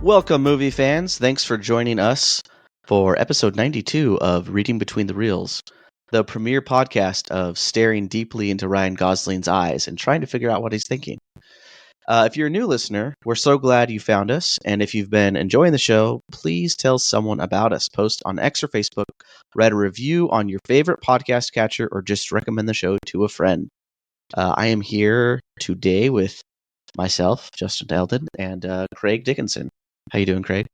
Welcome, movie fans. Thanks for joining us for episode 92 of Reading Between the Reels, the premier podcast of staring deeply into Ryan Gosling's eyes and trying to figure out what he's thinking. If you're a new listener, we're so glad you found us, and if you've been enjoying the show, please tell someone about us. Post on X or Facebook, write a review on your favorite podcast catcher, or just recommend the show to a friend. I am here today with myself, Justin Eldon, and Craig Dickinson. How you doing, Craig?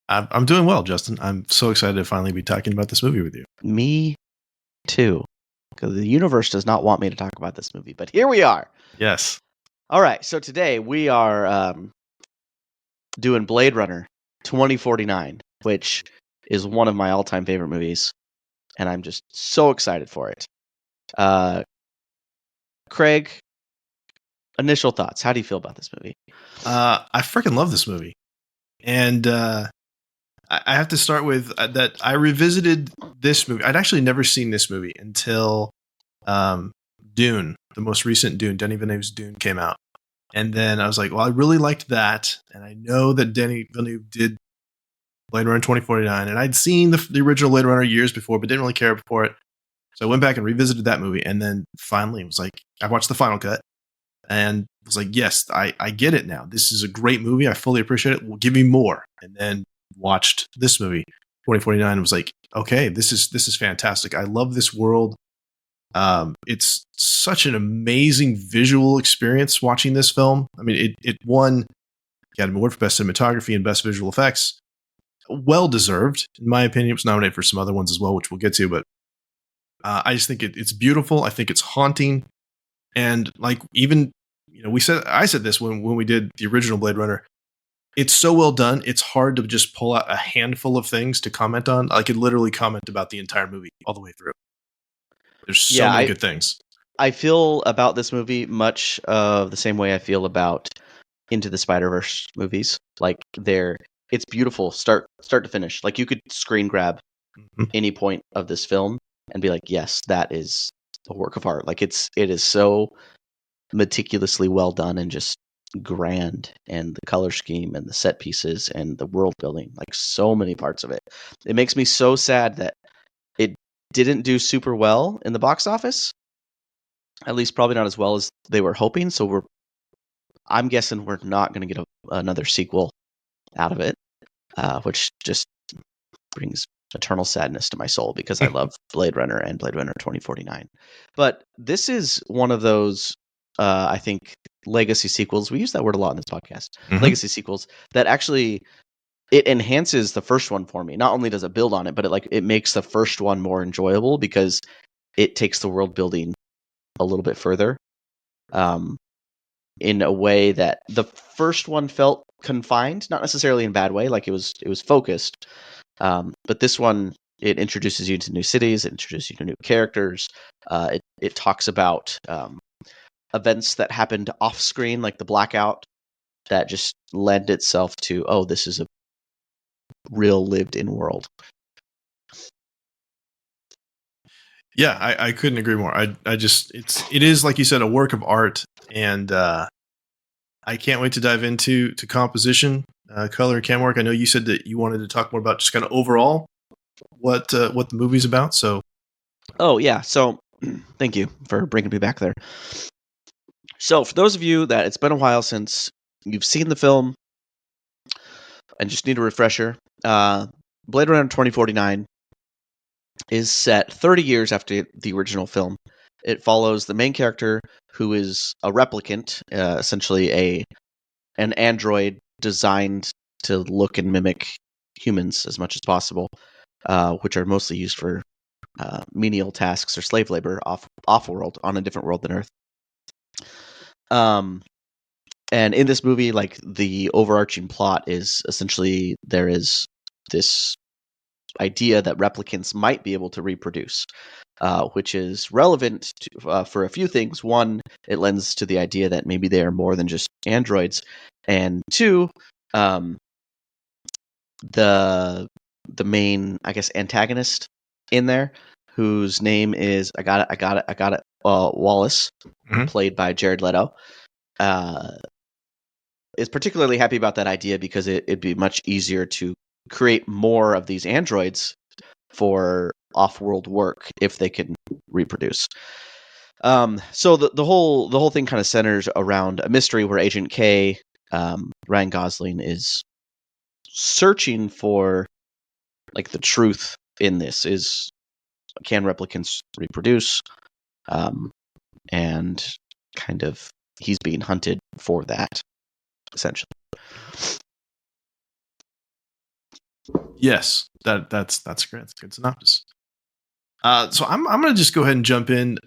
I'm doing well, Justin. I'm so excited to finally be talking about this movie with you. Me too. Because the universe does not want me to talk about this movie, but here we are. Yes. All right, so today we are doing Blade Runner 2049, which is one of my all-time favorite movies, and I'm just so excited for it. Craig, initial thoughts. How do you feel about this movie? I freaking love this movie. And I have to start with that I revisited this movie. I'd actually never seen this movie until Dune, the most recent Dune, Denis Villeneuve's Dune came out. And then I was like, well, I really liked that. And I know that Denis Villeneuve did Blade Runner 2049. And I'd seen the original Blade Runner years before, but didn't really care for it. So I went back and revisited that movie. And then finally it was like, I watched the final cut. And was like, yes, I get it now. This is a great movie. I fully appreciate it. Well, give me more. And then watched this movie, 2049, and was like, okay, this is fantastic. I love this world. It's such an amazing visual experience watching this film. I mean, it won Academy Award for Best Cinematography and Best Visual Effects. Well deserved, in my opinion. It was nominated for some other ones as well, which we'll get to. But I just think it's beautiful. I think it's haunting. And like even, I said this when we did the original Blade Runner. It's so well done. It's hard to just pull out a handful of things to comment on. I could literally comment about the entire movie all the way through. There's so many good things. I feel about this movie much of the same way I feel about Into the Spider-Verse movies. Like it's beautiful, start to finish. Like you could screen grab any point of this film and be like, yes, that is a work of art. Like it is so meticulously well done and just grand, and the color scheme and the set pieces and the world building, like so many parts of it. It makes me so sad that it didn't do super well in the box office. At least probably not as well as they were hoping. So I'm guessing we're not going to get another sequel out of it, which just brings eternal sadness to my soul because I love Blade Runner and Blade Runner 2049. But this is one of those, I think, legacy sequels. We use that word a lot in this podcast. Legacy sequels that actually it enhances the first one for me. Not only does it build on it, but it makes the first one more enjoyable because it takes the world building a little bit further, in a way that the first one felt confined, not necessarily in a bad way. Like it was focused. But this one, it introduces you to new cities, it introduces you to new characters. It talks about events that happened off screen, like the blackout, that just lend itself to, oh, this is a real lived in world. Yeah, I couldn't agree more. It is, like you said, a work of art, and I can't wait to dive into composition, color, and camera work. I know you said that you wanted to talk more about just kind of overall what the movie's about. So, oh yeah, so thank you for bringing me back there. So for those of you that it's been a while since you've seen the film and just need a refresher, Blade Runner 2049 is set 30 years after the original film. It follows the main character, who is a replicant, essentially an android designed to look and mimic humans as much as possible, which are mostly used for menial tasks or slave labor off-world, on a different world than Earth. And in this movie, like, the overarching plot is essentially there is this idea that replicants might be able to reproduce, which is relevant for a few things. One, it lends to the idea that maybe they are more than just androids, and two, the main, I guess, antagonist in there, whose name is I got it, Wallace, played by Jared Leto. is particularly happy about that idea because it'd be much easier to create more of these androids for off-world work if they can reproduce. So the whole thing kind of centers around a mystery where Agent K, Ryan Gosling, is searching for like the truth in this. Is can replicants reproduce? And kind of he's being hunted for that, essentially. Yes, that's great. That's a good synopsis. So I'm gonna just go ahead and jump in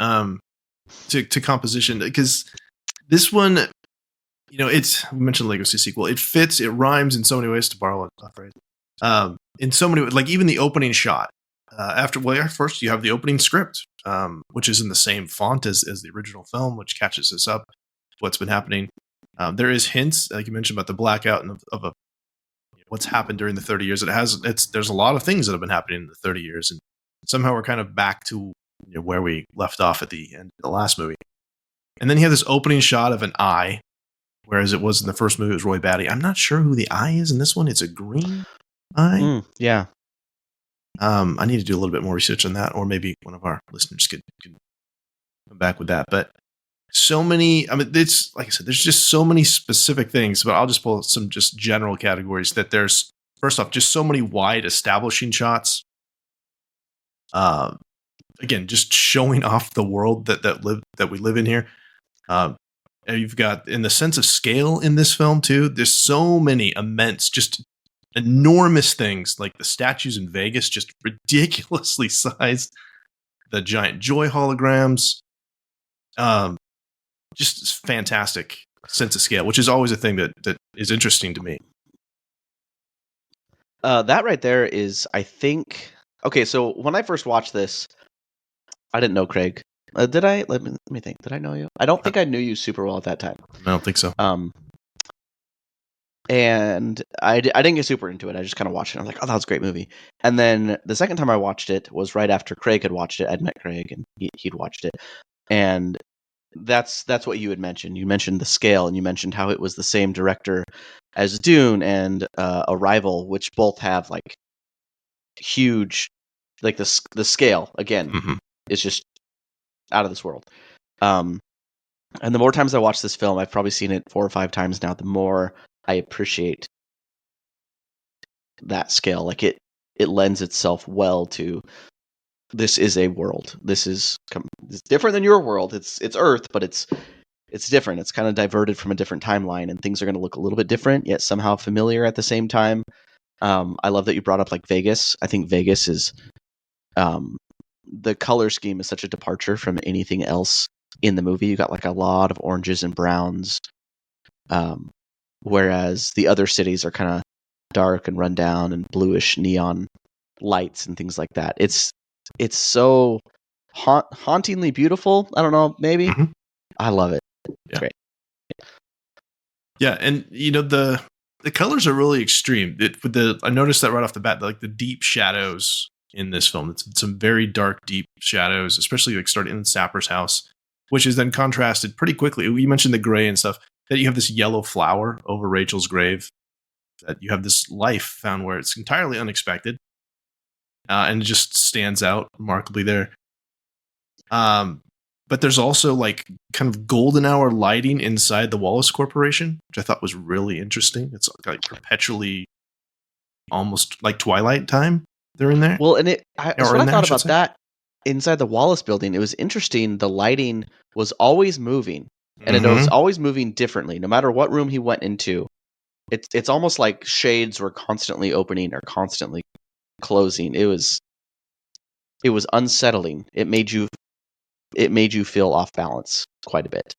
to composition, because this one, we mentioned Legacy sequel. It fits, it rhymes in so many ways, to borrow a phrase. In so many, like even the opening shot. First you have the opening script, which is in the same font as the original film, which catches us up what's been happening. There is hints, like you mentioned, about the blackout and of what's happened during the 30 years. There's a lot of things that have been happening in the 30 years, and somehow we're kind of back to where we left off at the end of the last movie. And then you have this opening shot of an eye, whereas it was in the first movie, it was Roy Batty. I'm not sure who the eye is in this one. It's a green eye. Yeah. I need to do a little bit more research on that, or maybe one of our listeners could come back with that. But so many, it's like I said, there's just so many specific things, but I'll just pull some just general categories. That there's, first off, just so many wide establishing shots. Again, just showing off the world that we live in here. You've got, in the sense of scale in this film too, there's so many immense, just enormous things, like the statues in Vegas, just ridiculously sized. The giant Joy holograms. Just fantastic sense of scale, which is always a thing that is interesting to me. That right there is, I think. Okay, so when I first watched this, I didn't know Craig. Did I? Let me think. Did I know you? I don't think I knew you super well at that time. I don't think so. And I didn't get super into it. I just kind of watched it. I was like, oh, that was a great movie. And then the second time I watched it was right after Craig had watched it. I'd met Craig and he'd watched it. And that's what you had mentioned. You mentioned the scale, and you mentioned how it was the same director as Dune and Arrival, which both have like huge, like the scale again is just out of this world. And the more times I watch this film, I've probably seen it 4 or 5 times now, the more I appreciate that scale. Like it lends itself well to, this is a world. This is it's different than your world. It's Earth, but it's different. It's kind of diverted from a different timeline, and things are going to look a little bit different, yet somehow familiar at the same time. I love that you brought up like Vegas. I think Vegas is, the color scheme is such a departure from anything else in the movie. You got like a lot of oranges and browns, whereas the other cities are kind of dark and run down and bluish neon lights and things like that. It's so hauntingly beautiful. I don't know, maybe. I love it. It's great. Yeah, and the colors are really extreme. I noticed that right off the bat, like the deep shadows in this film. It's some very dark, deep shadows, especially like starting in Sapper's house, which is then contrasted pretty quickly. You mentioned the gray and stuff. That you have this yellow flower over Rachel's grave. That you have this life found where it's entirely unexpected, and it just stands out remarkably there. But there's also like kind of golden hour lighting inside the Wallace Corporation, which I thought was really interesting. It's like perpetually, almost like Twilight time. They're in there. Well, and what I thought about that inside the Wallace building, it was interesting. The lighting was always moving, and it was always moving differently. No matter what room he went into, it's almost like shades were constantly opening or constantly closing. It was unsettling. It made you feel off balance quite a bit.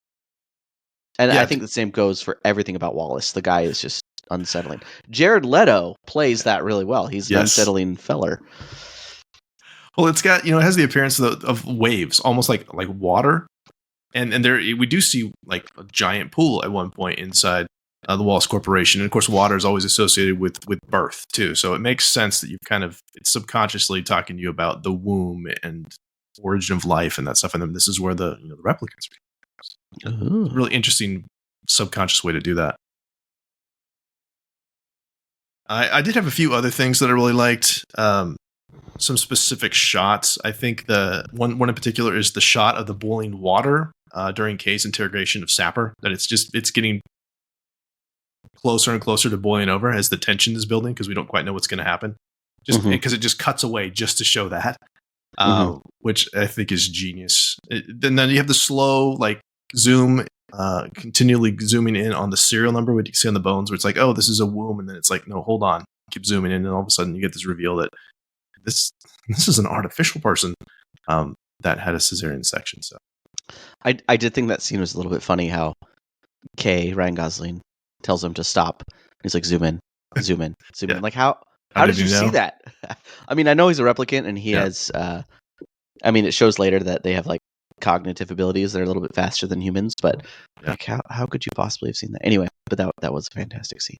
And I think the same goes for everything about Wallace. The guy is just unsettling. Jared Leto plays that really well. He's an unsettling feller. Well, it's got, it has the appearance of waves, almost like water. And there we do see like a giant pool at one point inside the Wallace Corporation. And of course, water is always associated with birth too. So it makes sense that it's subconsciously talking to you about the womb and origin of life and that stuff. And then this is where the replicants are. Really interesting subconscious way to do that. I did have a few other things that I really liked. Some specific shots. I think the one in particular is the shot of the boiling water during Kay's interrogation of Sapper. That it's getting closer and closer to boiling over as the tension is building because we don't quite know what's going to happen. Just because it just cuts away just to show that, which I think is genius. And then you have the slow zoom, continually zooming in on the serial number, what you see on the bones, where it's like, oh, this is a womb, and then it's like, no, hold on, keep zooming in, and all of a sudden you get this reveal that this is an artificial person that had a cesarean section. So I did think that scene was a little bit funny. How Ryan Gosling tells him to stop. He's like, zoom in, zoom in, zoom in. Like how did you see that? I mean, I know he's a replicant, and he has. I mean, it shows later that they have like cognitive abilities that are a little bit faster than humans, but like how could you possibly have seen that? Anyway, but that was a fantastic scene.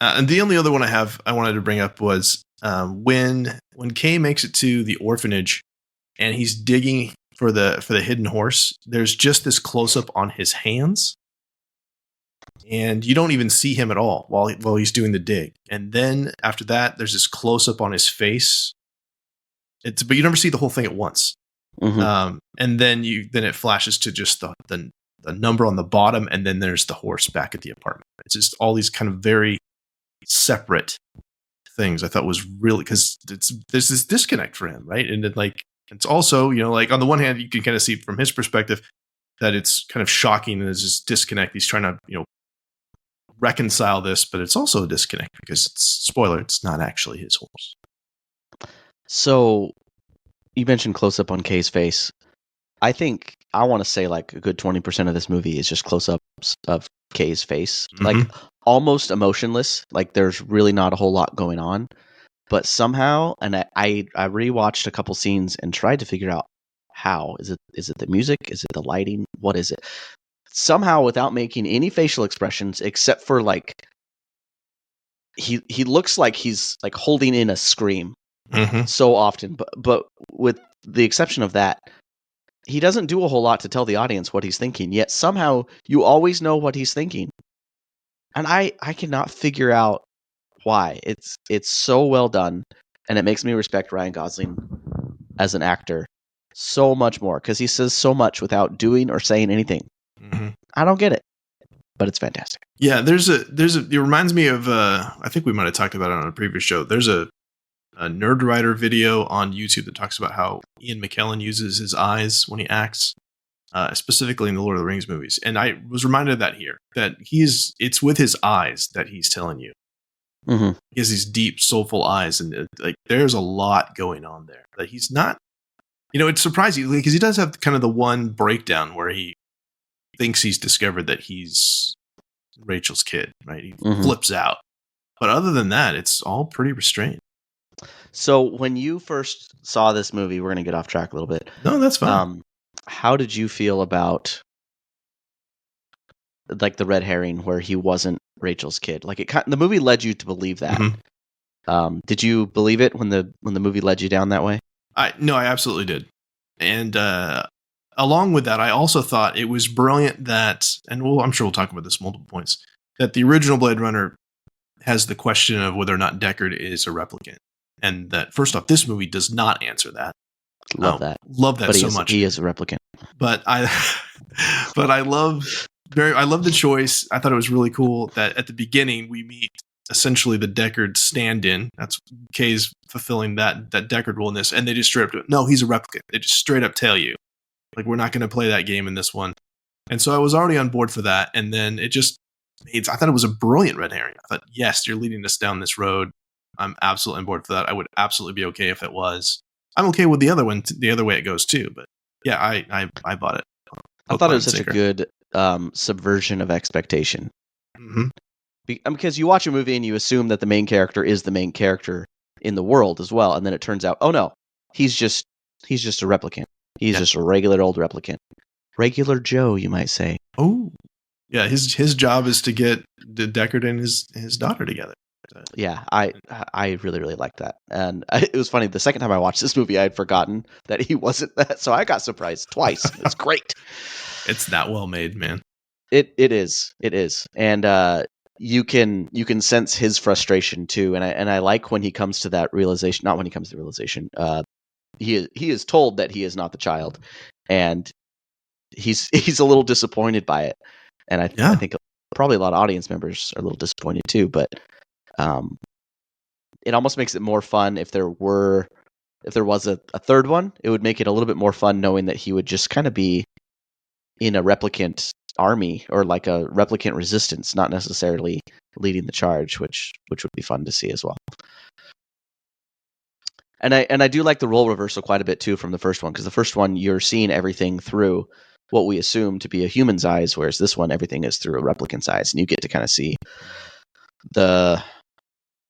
And the only other one I wanted to bring up was when Kay makes it to the orphanage and he's digging for the hidden horse. There's just this close up on his hands, and you don't even see him at all while he's doing the dig. And then after that, there's this close up on his face. But you never see the whole thing at once. And then it flashes to just the number on the bottom, and then there's the horse back at the apartment. It's just all these kind of very separate things. I thought was really, because there's this disconnect for him, right? And then it's also, like on the one hand, you can kind of see from his perspective that it's kind of shocking, and there's this disconnect. He's trying to reconcile this, but it's also a disconnect because spoiler, it's not actually his horse. So you mentioned close up on Kay's face. I think I want to say like a good 20% of this movie is just close ups of Kay's face, like almost emotionless. Like there's really not a whole lot going on, but somehow, and I rewatched a couple scenes and tried to figure out how is it the music, is it the lighting, what is it? Somehow, without making any facial expressions except for like he looks like he's like holding in a scream so often, but with the exception of that, he doesn't do a whole lot to tell the audience what he's thinking, yet somehow you always know what he's thinking. And I cannot figure out why. It's so well done, and it makes me respect Ryan Gosling as an actor so much more, because he says so much without doing or saying anything. I don't get it, but it's fantastic. Yeah, it reminds me of I think we might have talked about it on a previous show. There's a Nerd Writer video on YouTube that talks about how Ian McKellen uses his eyes when he acts, specifically in the Lord of the Rings movies. And I was reminded of that here, that it's with his eyes that he's telling you. He has these deep, soulful eyes, and there's a lot going on there that he's not. It's surprising because he does have kind of the one breakdown where he thinks he's discovered that he's Rachel's kid, right? He flips out. But other than that, it's all pretty restrained. So when you first saw this movie, we're going to get off track a little bit. No, that's fine. How did you feel about like the red herring where he wasn't Rachel's kid? Like the movie led you to believe that. Did you believe it when the movie led you down that way? No, I absolutely did. And along with that, I also thought it was brilliant that, and I'm sure we'll talk about this multiple points, that the original Blade Runner has the question of whether or not Deckard is a replicant. And that, first off, this movie does not answer that. Love that but so much. He is a replicant. But I love the choice. I thought it was really cool that at the beginning we meet essentially the Deckard stand-in. That's Kay's fulfilling that Deckard role in this, and they just straight up do it. No, he's a replicant. They just straight up tell you, like, we're not going to play that game in this one. And so I was already on board for that, and then I thought it was a brilliant red herring. I thought, yes, you're leading us down this road. I'm absolutely on board for that. I would absolutely be okay if it was. I'm okay with the other one, the other way it goes too. But yeah, I bought it. I thought it was such a good subversion of expectation. Because you watch a movie and you assume that the main character is the main character in the world as well, and then it turns out, oh no, he's just a replicant. He's just a regular old replicant. Regular Joe, you might say. Oh, yeah. His job is to get Deckard and his daughter together. Yeah, I really, really liked that. And it was funny, the second time I watched this movie, I had forgotten that he wasn't that, so I got surprised twice. It's great. It's that well made, man. It is. And you can sense his frustration too, and I like when he comes to that realization. Not when he comes to the realization. He is told that he is not the child, and he's a little disappointed by it, and I think probably a lot of audience members are a little disappointed too. But it almost makes it more fun if there was a third one. It would make it a little bit more fun knowing that he would just kind of be in a replicant army or like a replicant resistance, not necessarily leading the charge, which would be fun to see as well. And I do like the role reversal quite a bit too from the first one, because the first one you're seeing everything through what we assume to be a human's eyes, whereas this one everything is through a replicant's eyes, and you get to kind of see the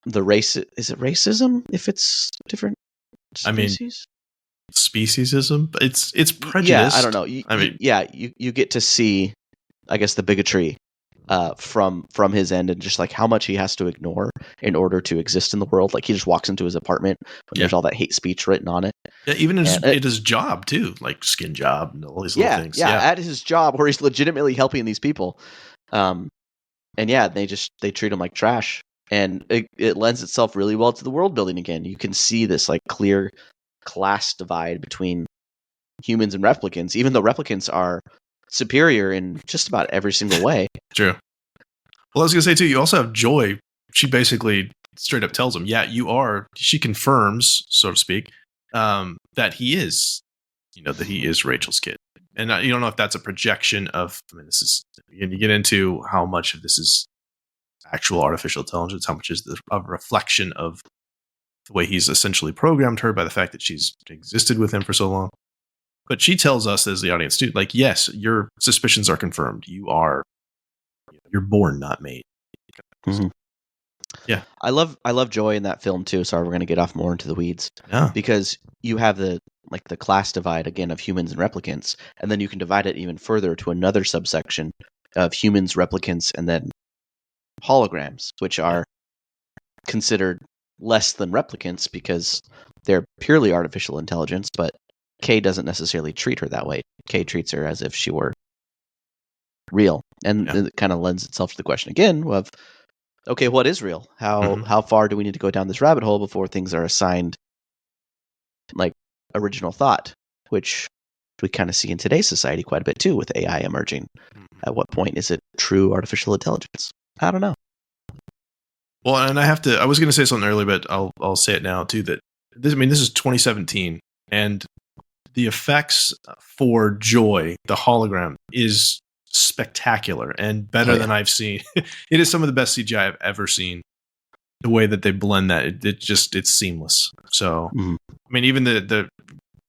race. Is it racism if it's different species? Speciesism. It's prejudice. Yeah, I don't know. You get to see, I guess, the bigotry from his end, and just like how much he has to ignore in order to exist in the world. Like he just walks into his apartment when there's all that hate speech written on it. Yeah, even in his job too, like skin job and all these little things. Yeah, at his job where he's legitimately helping these people. And yeah, they treat him like trash. And it lends itself really well to the world building again. You can see this like clear class divide between humans and replicants, even though replicants are superior in just about every single way. True. Well, I was going to say, too, you also have Joy. She basically straight up tells him, yeah, you are. She confirms, so to speak, that he is, that he is Rachel's kid. And you don't know if that's a projection of, this is, you get into how much of this is actual artificial intelligence, how much is a reflection of the way he's essentially programmed her by the fact that she's existed with him for so long. But she tells us as the audience too, like, yes, your suspicions are confirmed. You're born, not made. Mm-hmm. Yeah. I love Joy in that film too. Sorry, we're going to get off more into the weeds. Yeah. Because you have the class divide again of humans and replicants, and then you can divide it even further to another subsection of humans, replicants, and then holograms, which are considered less than replicants because they're purely artificial intelligence, but Kay doesn't necessarily treat her that way. Kay treats her as if she were real. And it kind of lends itself to the question again of, okay, what is real? How far do we need to go down this rabbit hole before things are assigned like original thought, which we kind of see in today's society quite a bit too with AI emerging. At what point is it true artificial intelligence? I don't know. Well, and I was going to say something earlier, but I'll say it now too, that this is 2017, and the effects for Joy, the hologram, is spectacular and better than I've seen. It is some of the best CGI I've ever seen. The way that they blend that, it's seamless. So, I mean, even the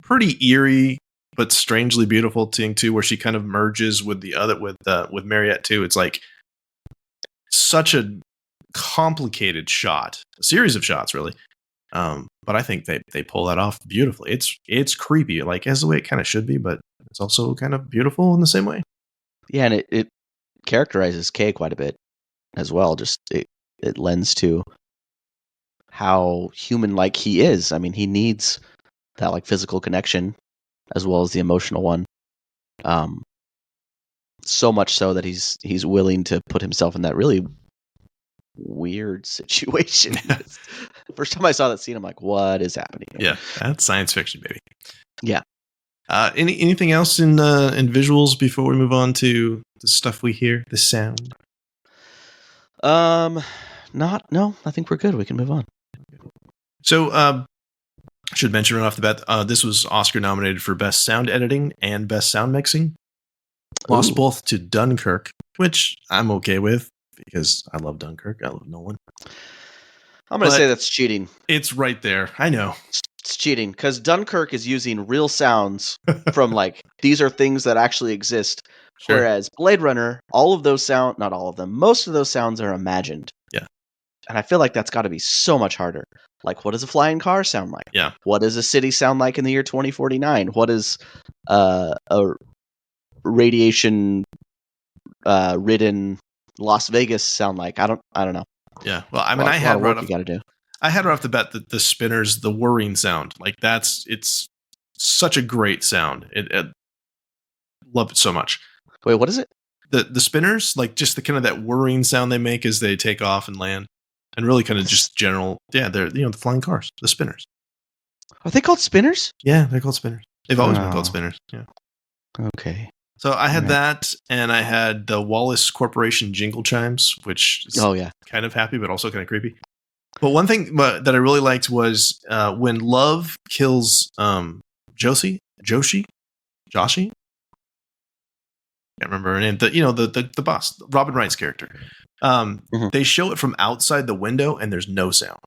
pretty eerie but strangely beautiful thing too, where she kind of merges with the other with Mariette too. It's like such a complicated shot, a series of shots, really. But I think they pull that off beautifully. It's creepy, like as the way it kind of should be, but it's also kind of beautiful in the same way. Yeah, and it characterizes Kay quite a bit as well. Just it lends to how human-like he is. I mean, he needs that like physical connection as well as the emotional one. So much so that he's willing to put himself in that really weird situation. First time I saw that scene, I'm like, what is happening here? Yeah, that's science fiction, baby. Yeah. Anything else in visuals before we move on to the stuff we hear, the sound? No, I think we're good. We can move on. So, I should mention right off the bat, this was Oscar nominated for Best Sound Editing and Best Sound Mixing. Lost both to Dunkirk, which I'm okay with because I love Dunkirk. I love Nolan. I'm going to say that's cheating. It's right there. I know. It's cheating because Dunkirk is using real sounds from like, these are things that actually exist. Sure. Whereas Blade Runner, all of those sound, not all of them, most of those sounds are imagined. Yeah. And I feel like that's got to be so much harder. Like, what does a flying car sound like? Yeah. What does a city sound like in the year 2049? What does a radiation ridden Las Vegas sound like? I don't know. Yeah. Well, I mean, I had right off the bat the spinners, the whirring sound. Like it's such a great sound. Love it so much. Wait, what is it? the spinners, like just the kind of that whirring sound they make as they take off and land, and really kind of just general. Yeah, they're the flying cars, the spinners. Are they called spinners? Yeah, they're called spinners. They've always been called Oh. spinners. Yeah. Okay. So I had Right. that, and I had the Wallace Corporation jingle chimes, which is kind of happy, but also kind of creepy. But one thing that I really liked was when Love kills Joshi. Can't remember her name. The boss, Robin Wright's character. They show it from outside the window, and there's no sound,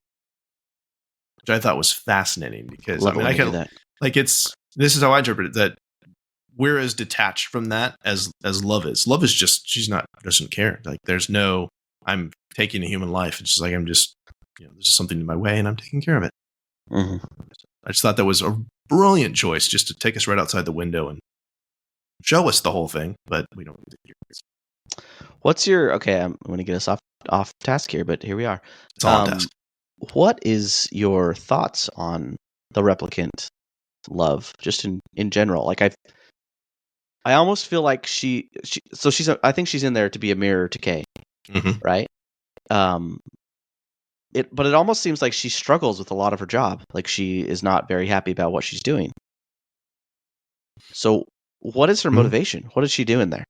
which I thought was fascinating because Love I can that. Like this is how I interpret it, that we're as detached from that as Love is. Love is just doesn't care. Like there's no I'm taking a human life. It's just like I'm just there's something in my way and I'm taking care of it. I just thought that was a brilliant choice, just to take us right outside the window and show us the whole thing, but we don't need to hear it. What's your okay? I'm going to get us off task here, but here we are. It's all on task. What is your thoughts on the replicant Love, just in general? Like I almost feel like I think she's in there to be a mirror to Kay, right? But it almost seems like she struggles with a lot of her job. Like she is not very happy about what she's doing. So what is her motivation? What is she doing there?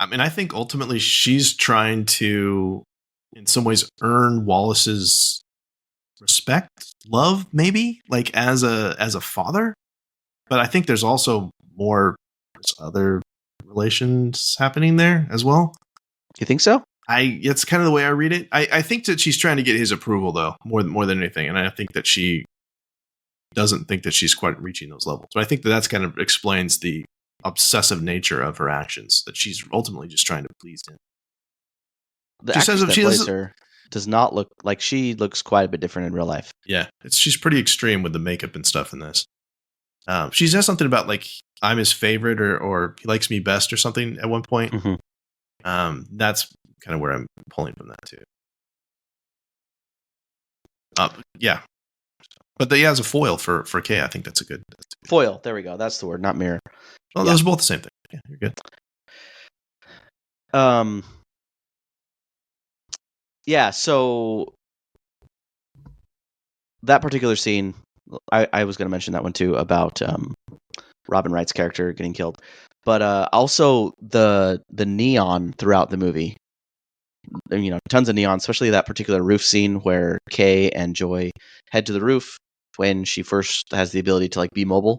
I mean, I think ultimately she's trying to, in some ways, earn Wallace's respect, love, maybe, like as a father. But I think there's also there's other relations happening there as well. You think so? It's kind of the way I read it. I think that she's trying to get his approval, though, more than anything. And I think that she doesn't think that she's quite reaching those levels. But I think that's kind of explains the obsessive nature of her actions, that she's ultimately just trying to please him. The actress that plays her does not look like she looks quite a bit different in real life. Yeah, she's pretty extreme with the makeup and stuff in this. She says something about like I'm his favorite or he likes me best or something at one point. That's kind of where I'm pulling from that too. Yeah. But as a foil for Kay, I think that's a good foil. There we go. That's the word, not mirror. Well, those are both the same thing. Yeah, you're good. Yeah, so that particular scene, I was going to mention that one too, about Robin Wright's character getting killed. But also the neon throughout the movie. Tons of neon, especially that particular roof scene where Kay and Joy head to the roof when she first has the ability to like be mobile.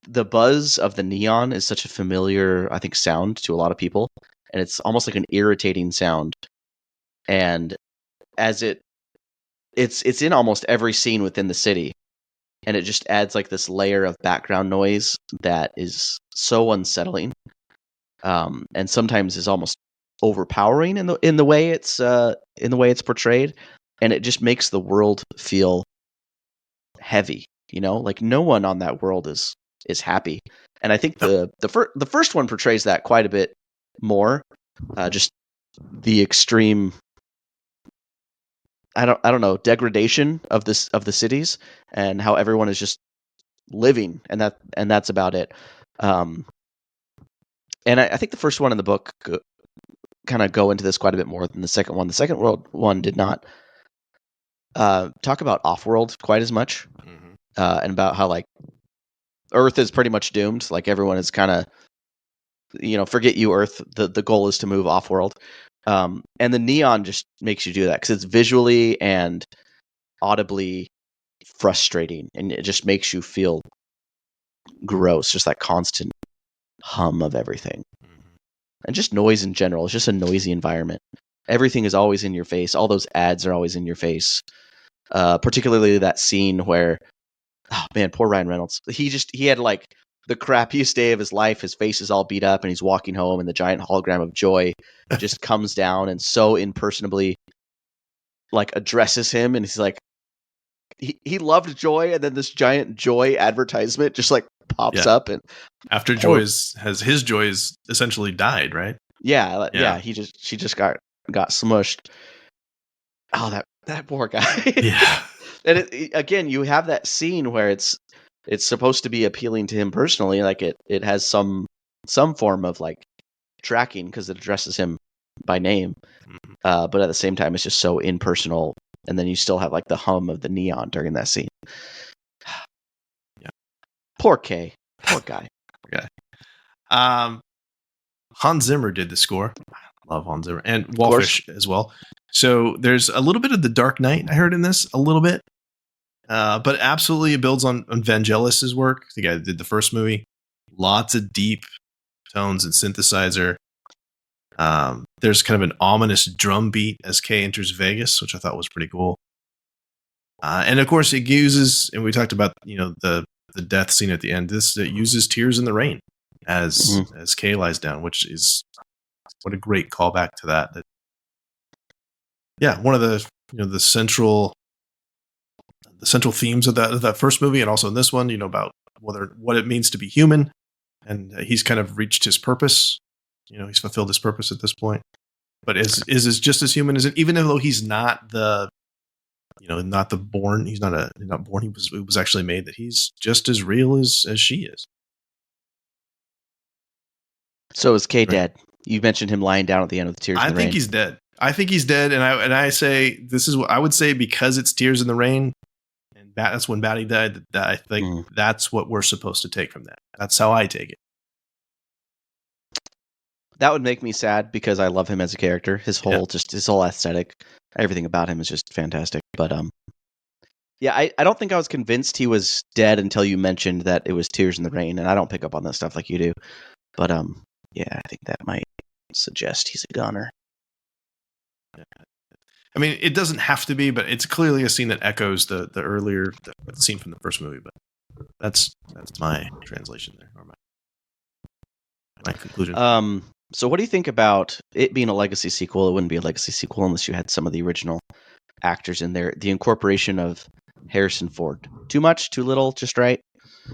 The buzz of the neon is such a familiar, I think, sound to a lot of people, and it's almost like an irritating sound. And as it's in almost every scene within the city, and it just adds like this layer of background noise that is so unsettling, and sometimes is almost overpowering in the way it's portrayed, and it just makes the world feel heavy. Like no one on that world is happy, and I think the first one portrays that quite a bit more. Just the extreme, I don't know, degradation of the cities and how everyone is just living, and that's about it. And I think the first one in the book kind of go into this quite a bit more than the second one. The second one did not talk about off-world quite as much, and about how like Earth is pretty much doomed. Like everyone is kind of, forget you, Earth. The goal is to move off-world. And the neon just makes you do that because it's visually and audibly frustrating, and it just makes you feel gross. Just that constant hum of everything, and just noise in general. It's just a noisy environment. Everything is always in your face. All those ads are always in your face. Particularly that scene where, oh man, poor Ryan Reynolds. He had like the crappiest day of his life. His face is all beat up, and he's walking home, and the giant hologram of Joy just comes down and so impersonably like addresses him, and he's like, he loved Joy, and then this giant Joy advertisement just like pops up, and after his Joy's essentially died, right? Yeah. She just got smushed. Oh, that poor guy. Yeah. And again, you have that scene where it's supposed to be appealing to him personally, like it has some form of like tracking because it addresses him by name. But at the same time, it's just so impersonal. And then you still have like the hum of the neon during that scene. Yeah. Poor Kay. Poor guy. Okay. Hans Zimmer did the score. I love Hans Zimmer. And Wallfish as well. So there's a little bit of the Dark Knight I heard in this, a little bit. But absolutely it builds on Vangelis's work. The guy that did the first movie. Lots of deep tones and synthesizer. There's kind of an ominous drum beat as Kay enters Vegas, which I thought was pretty cool. And of course, it uses, and we talked about, the death scene at the end. It uses "Tears in the Rain" as Kay lies down, which is what a great callback to that. One of the the central themes of that first movie, and also in this one, about what it means to be human, and he's kind of reached his purpose. He's fulfilled his purpose at this point. But is just as human as it, even though he's not the not the born. He's not born. It was actually made that he's just as real as she is. So is Kay dead? You mentioned him lying down at the end of the Tears in the Rain. I think he's dead. I think he's dead, and I say this is what I would say, because it's Tears in the Rain, and that's when Batty died. That I think that's what we're supposed to take from that. That's how I take it. That would make me sad because I love him as a character. His whole aesthetic, everything about him is just fantastic. But I don't think I was convinced he was dead until you mentioned that it was Tears in the Rain, and I don't pick up on that stuff like you do. But I think that might suggest he's a goner. I mean, it doesn't have to be, but it's clearly a scene that echoes the earlier scene from the first movie. But that's my translation there, or my conclusion. So what do you think about it being a legacy sequel? It wouldn't be a legacy sequel unless you had some of the original actors in there. The incorporation of Harrison Ford. Too much? Too little? Just right?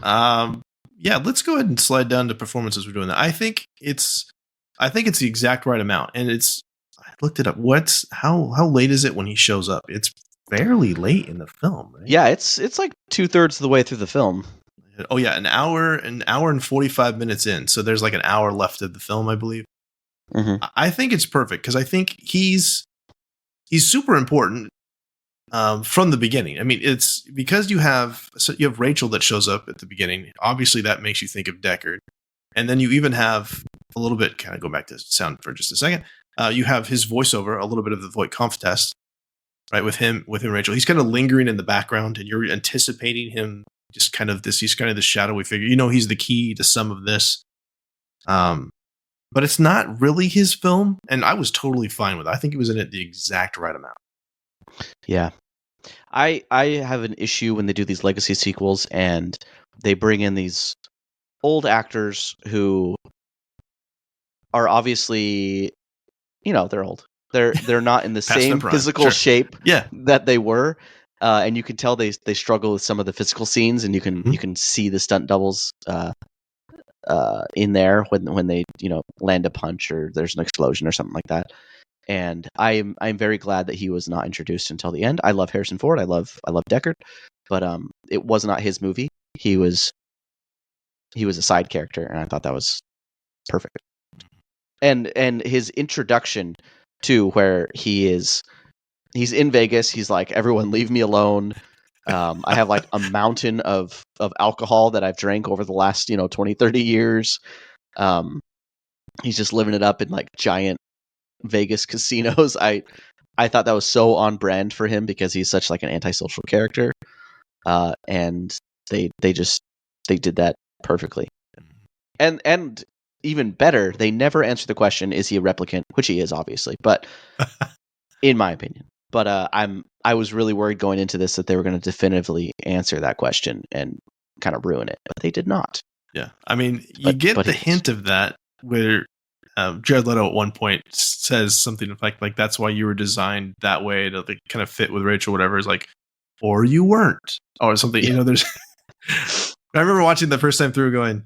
Let's go ahead and slide down to performances. We're doing that. I think it's the exact right amount. And I looked it up. How late is it when he shows up? It's fairly late in the film, right? Yeah, it's like 2/3 of the way through the film. Oh yeah, an hour and 45 minutes in. So there's like an hour left of the film, I believe. Mm-hmm. I think it's perfect because I think he's super important from the beginning. I mean, it's because you have Rachel that shows up at the beginning. Obviously, that makes you think of Deckard, and then you even have a little bit. Kind of go back to sound for just a second. You have his voiceover, a little bit of the Voight Kampf test, right? With him and Rachel. He's kind of lingering in the background, and you're anticipating him. Just kind of this. He's kind of the shadowy figure. He's the key to some of this. But it's not really his film, and I was totally fine with it. I think he was in it the exact right amount. Yeah. I have an issue when they do these legacy sequels and they bring in these old actors who are obviously, they're old. They're not in the same physical shape that they were. And you can tell they struggle with some of the physical scenes, and you can see the stunt doubles in there when they land a punch or there's an explosion or something like that. And I'm very glad that he was not introduced until the end. I love Harrison Ford. I love Deckard, but it was not his movie. He was a side character, and I thought that was perfect. And his introduction to where he's in Vegas. He's like, everyone leave me alone. I have like a mountain of alcohol that I've drank over the last 20, 30 years. He's just living it up in like giant Vegas casinos. I thought that was so on brand for him because he's such like an antisocial character. And they did that perfectly. And even better, they never answer the question, is he a replicant? Which he is, obviously, but in my opinion. But I was really worried going into this that they were going to definitively answer that question and kind of ruin it, but they did not. Yeah, I mean, you get the hint of that where Jared Leto at one point says something like that's why you were designed that way to like, kind of fit with Rachel, whatever. Is like, or you weren't, or something. Yeah. There's. I remember watching the first time through, going,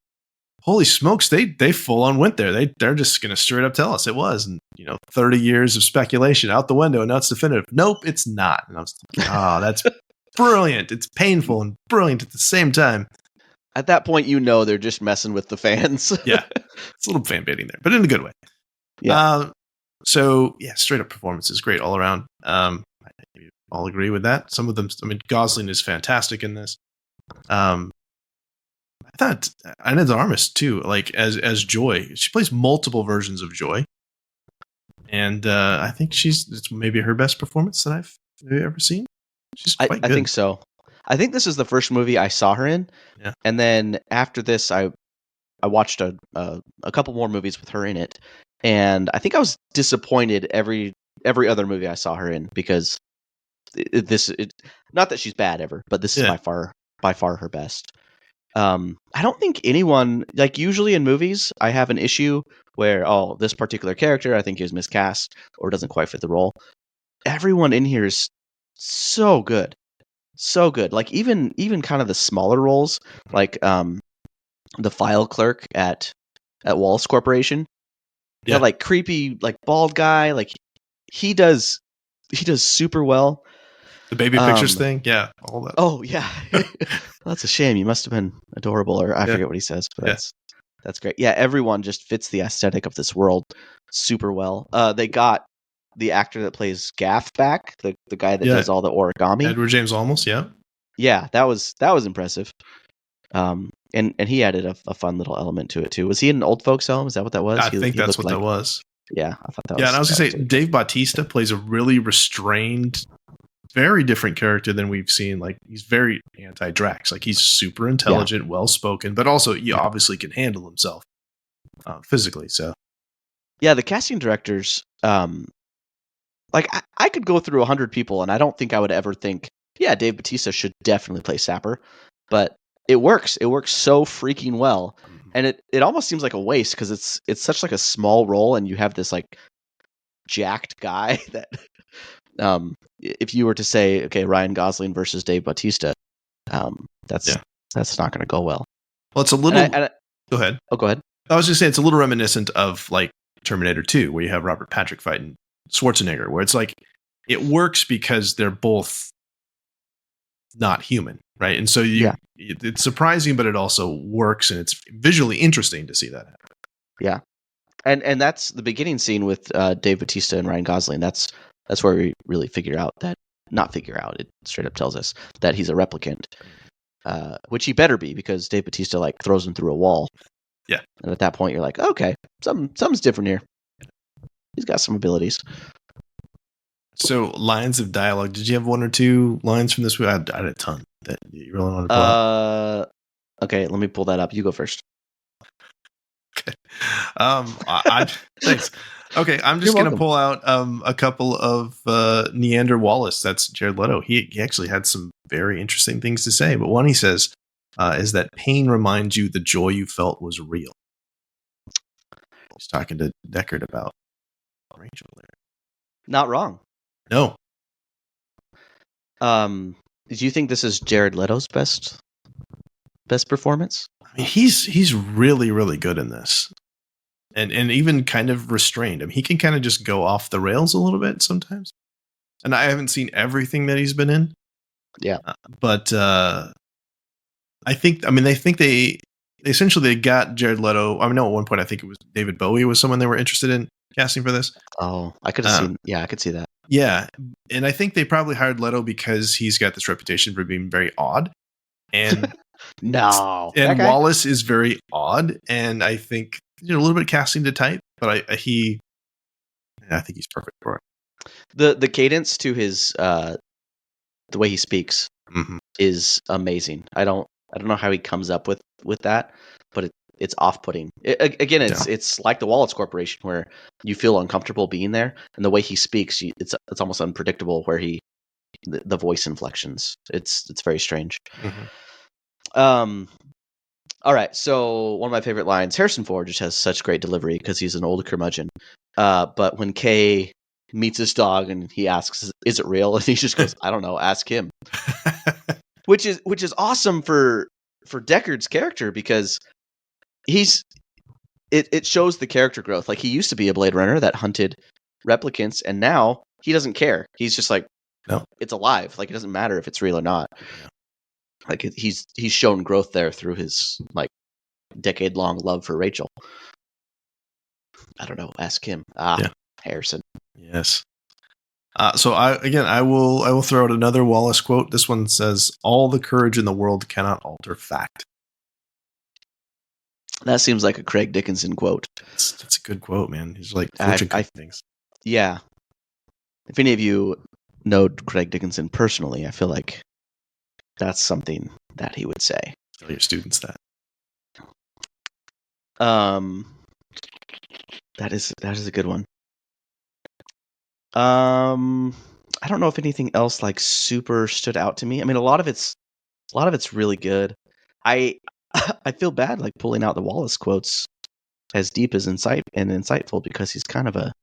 "Holy smokes, they full on went there. They're just going to straight up tell us it was." And 30 years of speculation out the window, and now it's definitive. Nope, it's not. And I was thinking, that's brilliant. It's painful and brilliant at the same time. At that point, they're just messing with the fans. Yeah. It's a little fan baiting there, but in a good way. Yeah. So yeah, straight up performance is great all around. I think we all agree with that. Some of them, I mean, Gosling is fantastic in this. I thought Ana de Armas too, like as Joy. She plays multiple versions of Joy, and I think it's maybe her best performance that I've ever seen. She's quite good. I think so. I think this is the first movie I saw her in, Yeah. and then after this, I watched a couple more movies with her in it, and I think I was disappointed every other movie I saw her in because not that she's bad ever, but this is Yeah. by far her best. I don't think anyone, like, usually in movies, I have an issue where, this particular character I think is miscast or doesn't quite fit the role. Everyone in here is so good. So good. Like, even kind of the smaller roles, like the file clerk at Wallace Corporation. Yeah. That, like, creepy, like, bald guy, like, he does super well. The baby pictures thing, yeah, all that. Oh yeah. That's a shame. You must have been adorable, or I forget what he says, but that's great. Yeah, everyone just fits the aesthetic of this world super well. They got the actor that plays Gaff back, the guy that does all the origami. Edward James Olmos, yeah. Yeah, that was impressive. And he added a fun little element to it too. Was he in Old Folks Home? Is that what that was? I think that's what like, that was. Yeah, I thought that was. Yeah, and I was gonna say Dave Bautista plays a really restrained, very different character than we've seen. Like, he's very anti-Drax. Like, he's super intelligent, well-spoken, but also he obviously can handle himself physically. So, yeah, the casting directors, like, I could go through 100 people, and I don't think I would ever think, yeah, Dave Bautista should definitely play Sapper, but it works. It works so freaking well, and it almost seems like a waste because it's such like a small role, and you have this like jacked guy that, if you were to say, okay, Ryan Gosling versus Dave Bautista, that's not going to go well. Well, it's a little. Go ahead. Oh, go ahead. I was just saying it's a little reminiscent of like Terminator 2, where you have Robert Patrick fighting Schwarzenegger, where it's like it works because they're both not human, right? And so it's surprising, but it also works, and it's visually interesting to see that happen. Yeah, and that's the beginning scene with Dave Bautista and Ryan Gosling. That's where we really it straight up tells us that he's a replicant, which he better be, because Dave Bautista like throws him through a wall. Yeah, and at that point you're like, okay, something's different here. He's got some abilities. So, lines of dialogue. Did you have one or two lines from this movie? I had a ton that you really want to pull out. Okay, let me pull that up. You go first. Okay. Thanks. Okay, I'm just going to pull out a couple of Neander Wallace. That's Jared Leto. He actually had some very interesting things to say. But one he says is that pain reminds you the joy you felt was real. He's talking to Deckard about Rachel there. Not wrong. No. Did you think this is Jared Leto's best performance? I mean, he's really, really good in this, and even kind of restrained. I mean, he can kind of just go off the rails a little bit sometimes. And I haven't seen everything that he's been in. Yeah, but I think they essentially got Jared Leto. I mean, at one point I think it was David Bowie was someone they were interested in casting for this. Oh, I could have seen. Yeah, I could see that. Yeah, and I think they probably hired Leto because he's got this reputation for being very odd, and no, and Wallace is very odd, and I think a little bit of casting to type, but I think he's perfect for it. The cadence to his the way he speaks is amazing. I don't know how he comes up with that, but it's off-putting. Again, it's like the Wallace Corporation, where you feel uncomfortable being there, and the way he speaks, it's almost unpredictable. Where the voice inflections, it's very strange. All right, so one of my favorite lines: Harrison Ford just has such great delivery because he's an old curmudgeon. But when Kay meets his dog and he asks, "Is it real?" and he just goes, "I don't know. Ask him." which is awesome for Deckard's character, because it shows the character growth. Like, he used to be a Blade Runner that hunted replicants, and now he doesn't care. He's just like, no, it's alive. Like, it doesn't matter if it's real or not. Yeah. Like, he's shown growth there through his like decade-long love for Rachel. I don't know. Ask him. Yeah. Harrison. Yes. So I will throw out another Wallace quote. This one says, "All the courage in the world cannot alter fact." That seems like a Craig Dickinson quote. That's a good quote, man. He's like I fortune cookie things. Yeah. If any of you know Craig Dickinson personally, I feel like that's something that he would say. Tell your students that. That is a good one. I don't know if anything else like super stood out to me. I mean, a lot of it's really good. I I feel bad like pulling out the Wallace quotes as deep as insightful because he's kind of a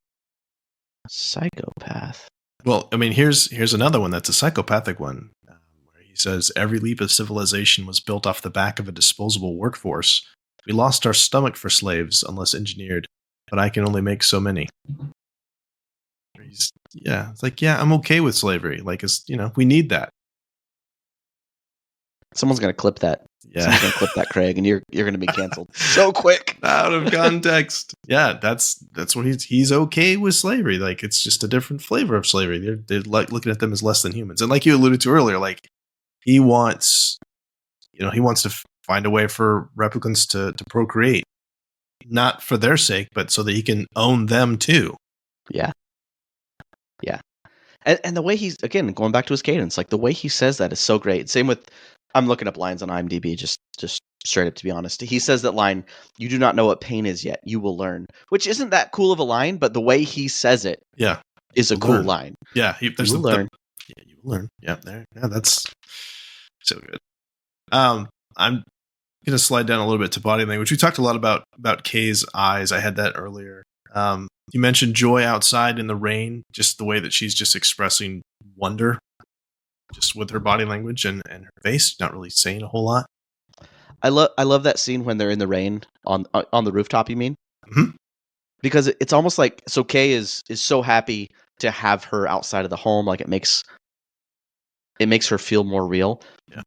psychopath. Well, I mean, here's another one that's a psychopathic one, where he says, "Every leap of civilization was built off the back of a disposable workforce. We lost our stomach for slaves, unless engineered, but I can only make so many." It's like, yeah, I'm okay with slavery. Like, we need that. Someone's gonna clip that. Yeah. Someone's gonna clip that, Craig, and you're gonna be canceled so quick. Out of context. Yeah, that's what he's okay with slavery. Like, it's just a different flavor of slavery. They're like looking at them as less than humans. And like you alluded to earlier, like he wants to find a way for replicants to procreate, not for their sake, but so that he can own them too. Yeah. And the way he's, again, going back to his cadence, like the way he says that is so great. Same with, I'm looking up lines on IMDb, just straight up to be honest. He says that line, "You do not know what pain is yet. You will learn," which isn't that cool of a line, but the way he says it, is a cool line. Yeah, you will learn. You will learn. Yeah, there. Yeah, that's so good. I'm gonna slide down a little bit to body language. We talked a lot about Kay's eyes. I had that earlier. You mentioned Joy outside in the rain, just the way that she's just expressing wonder, just with her body language and her face, not really saying a whole lot. I love that scene when they're in the rain on the rooftop. You mean? Mm-hmm. Because it's almost like, so Kay is so happy to have her outside of the home, like it makes her feel more real. Yeah.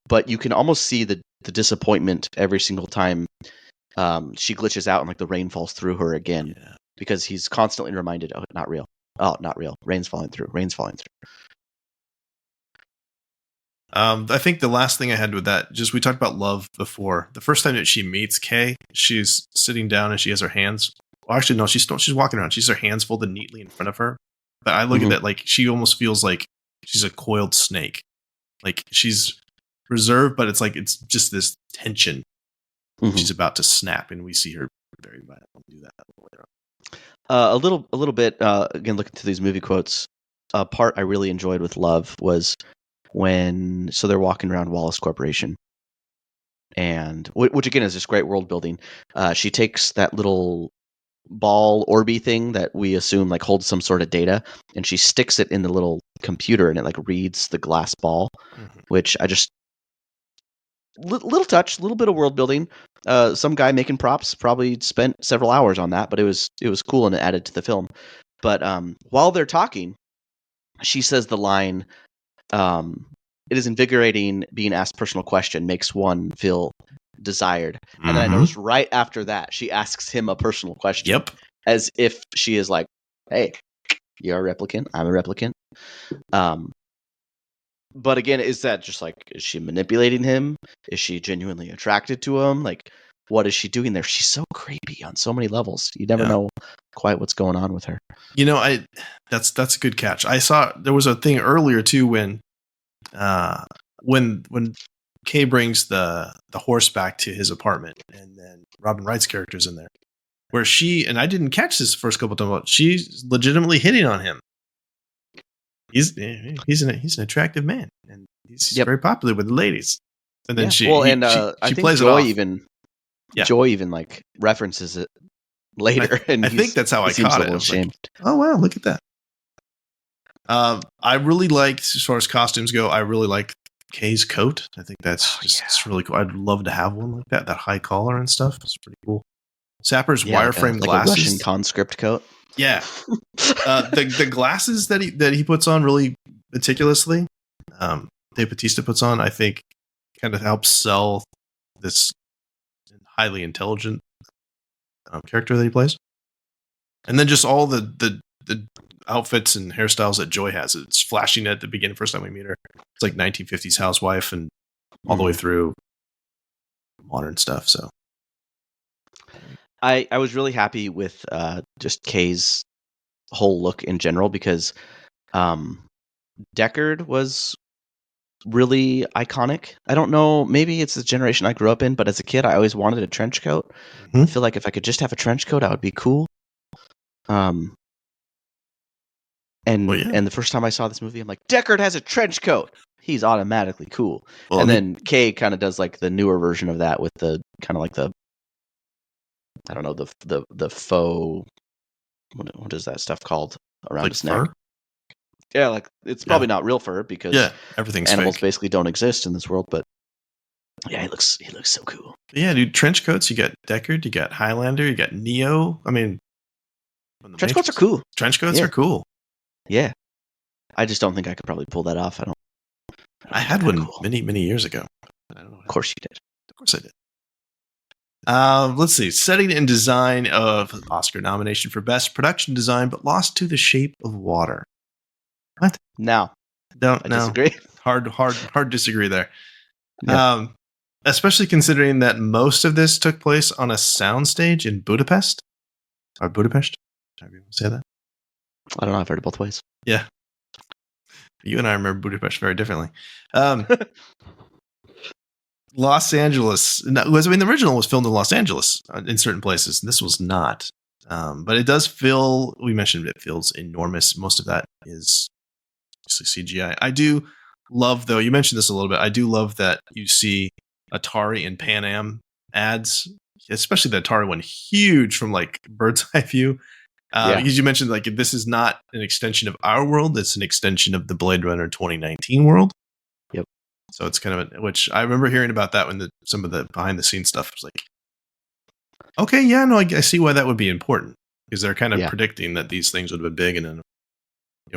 But you can almost see the disappointment every single time she glitches out and like the rain falls through her again. Yeah. Because he's constantly reminded, "Oh, not real. Oh, not real. Rain's falling through. Rain's falling through." I think the last thing I had with that, just we talked about love before. The first time that she meets Kay, she's sitting down and she has her hands. Well, actually, no, she's walking around. She's her hands folded neatly in front of her. But I look at that like she almost feels like she's a coiled snake. Like she's reserved, but it's like it's just this tension. She's about to snap, and we see her very violently do that later on. A little bit, again, looking through these movie quotes, a part I really enjoyed with love was when, so they're walking around Wallace Corporation, and which again is just great world building. She takes that little ball orby thing that we assume like holds some sort of data, and she sticks it in the little computer, and it like reads the glass ball, which I just, little touch, little bit of world building. Some guy making props probably spent several hours on that, but it was cool and it added to the film. But while they're talking, she says the line, "It is invigorating being asked personal question, makes one feel desired." And then I noticed right after that, she asks him a personal question. Yep. As if she is like, "Hey, you're a replicant. I'm a replicant." But again, is that just like, is she manipulating him? Is she genuinely attracted to him? Like, what is she doing there? She's so creepy on so many levels. You never know quite what's going on with her. That's a good catch. I saw there was a thing earlier too when Kay brings the horse back to his apartment, and then Robin Wright's character's in there, where she, and I didn't catch this first couple of times, but she's legitimately hitting on him. He's an attractive man, and he's very popular with the ladies. And then she I think plays Joy it off. Joy even like references it later, and I think that's how I caught it. I was like, oh wow, look at that. I really liked, as far as costumes go, I really liked Kay's coat. I think that's it's really cool. I'd love to have one like that. That high collar and stuff. It's pretty cool. Sapper's wireframe glasses, like a Russian conscript coat. Yeah, the glasses that he puts on really meticulously. Dave Bautista puts on, I think, kind of helps sell this highly intelligent character that he plays. And then just all the outfits and hairstyles that Joy has. It's flashing at the beginning, first time we meet her. It's like 1950s housewife and all the way through modern stuff. So I was really happy with just Kay's whole look in general because Deckard was really iconic. I don't know, maybe it's the generation I grew up in, but as a kid, I always wanted a trench coat. I feel like if I could just have a trench coat, I would be cool. And the first time I saw this movie, I'm like, Deckard has a trench coat. He's automatically cool. Well, and then Kay kind of does like the newer version of that with the kind of like the, I don't know, the faux, what is that stuff called around like his fur? neck? Yeah, like it's probably not real fur because everything's animals fake. basically don't exist in this world. But yeah, he looks so cool. Yeah, dude, trench coats. You got Deckard, you got Highlander, you got Neo. I mean, trench coats are cool. Trench coats are cool. Yeah, I just don't think I could probably pull that off. I had one many years ago. I don't know. Of course you did. Of course I did. Let's see. Setting and design of Oscar nomination for Best Production Design, but lost to The Shape of Water. What? No. I disagree. Hard disagree there. Yeah. Especially considering that most of this took place on a soundstage in Budapest. Or Budapest? Did I say that? I don't know. I've heard it both ways. Yeah. You and I remember Budapest very differently. Los Angeles. The original was filmed in Los Angeles in certain places. And this was not. But it does feel, we mentioned it feels enormous. Most of that is CGI. I do love, though, you mentioned this a little bit. I do love that you see Atari and Pan Am ads, especially the Atari one, huge from like bird's eye view. Because you mentioned like this is not an extension of our world; it's an extension of the Blade Runner 2019 world. Yep. So it's kind of which I remember hearing about that when some of the behind the scenes stuff was like, okay, yeah, no, I see why that would be important because they're kind of predicting that these things would have been big, and then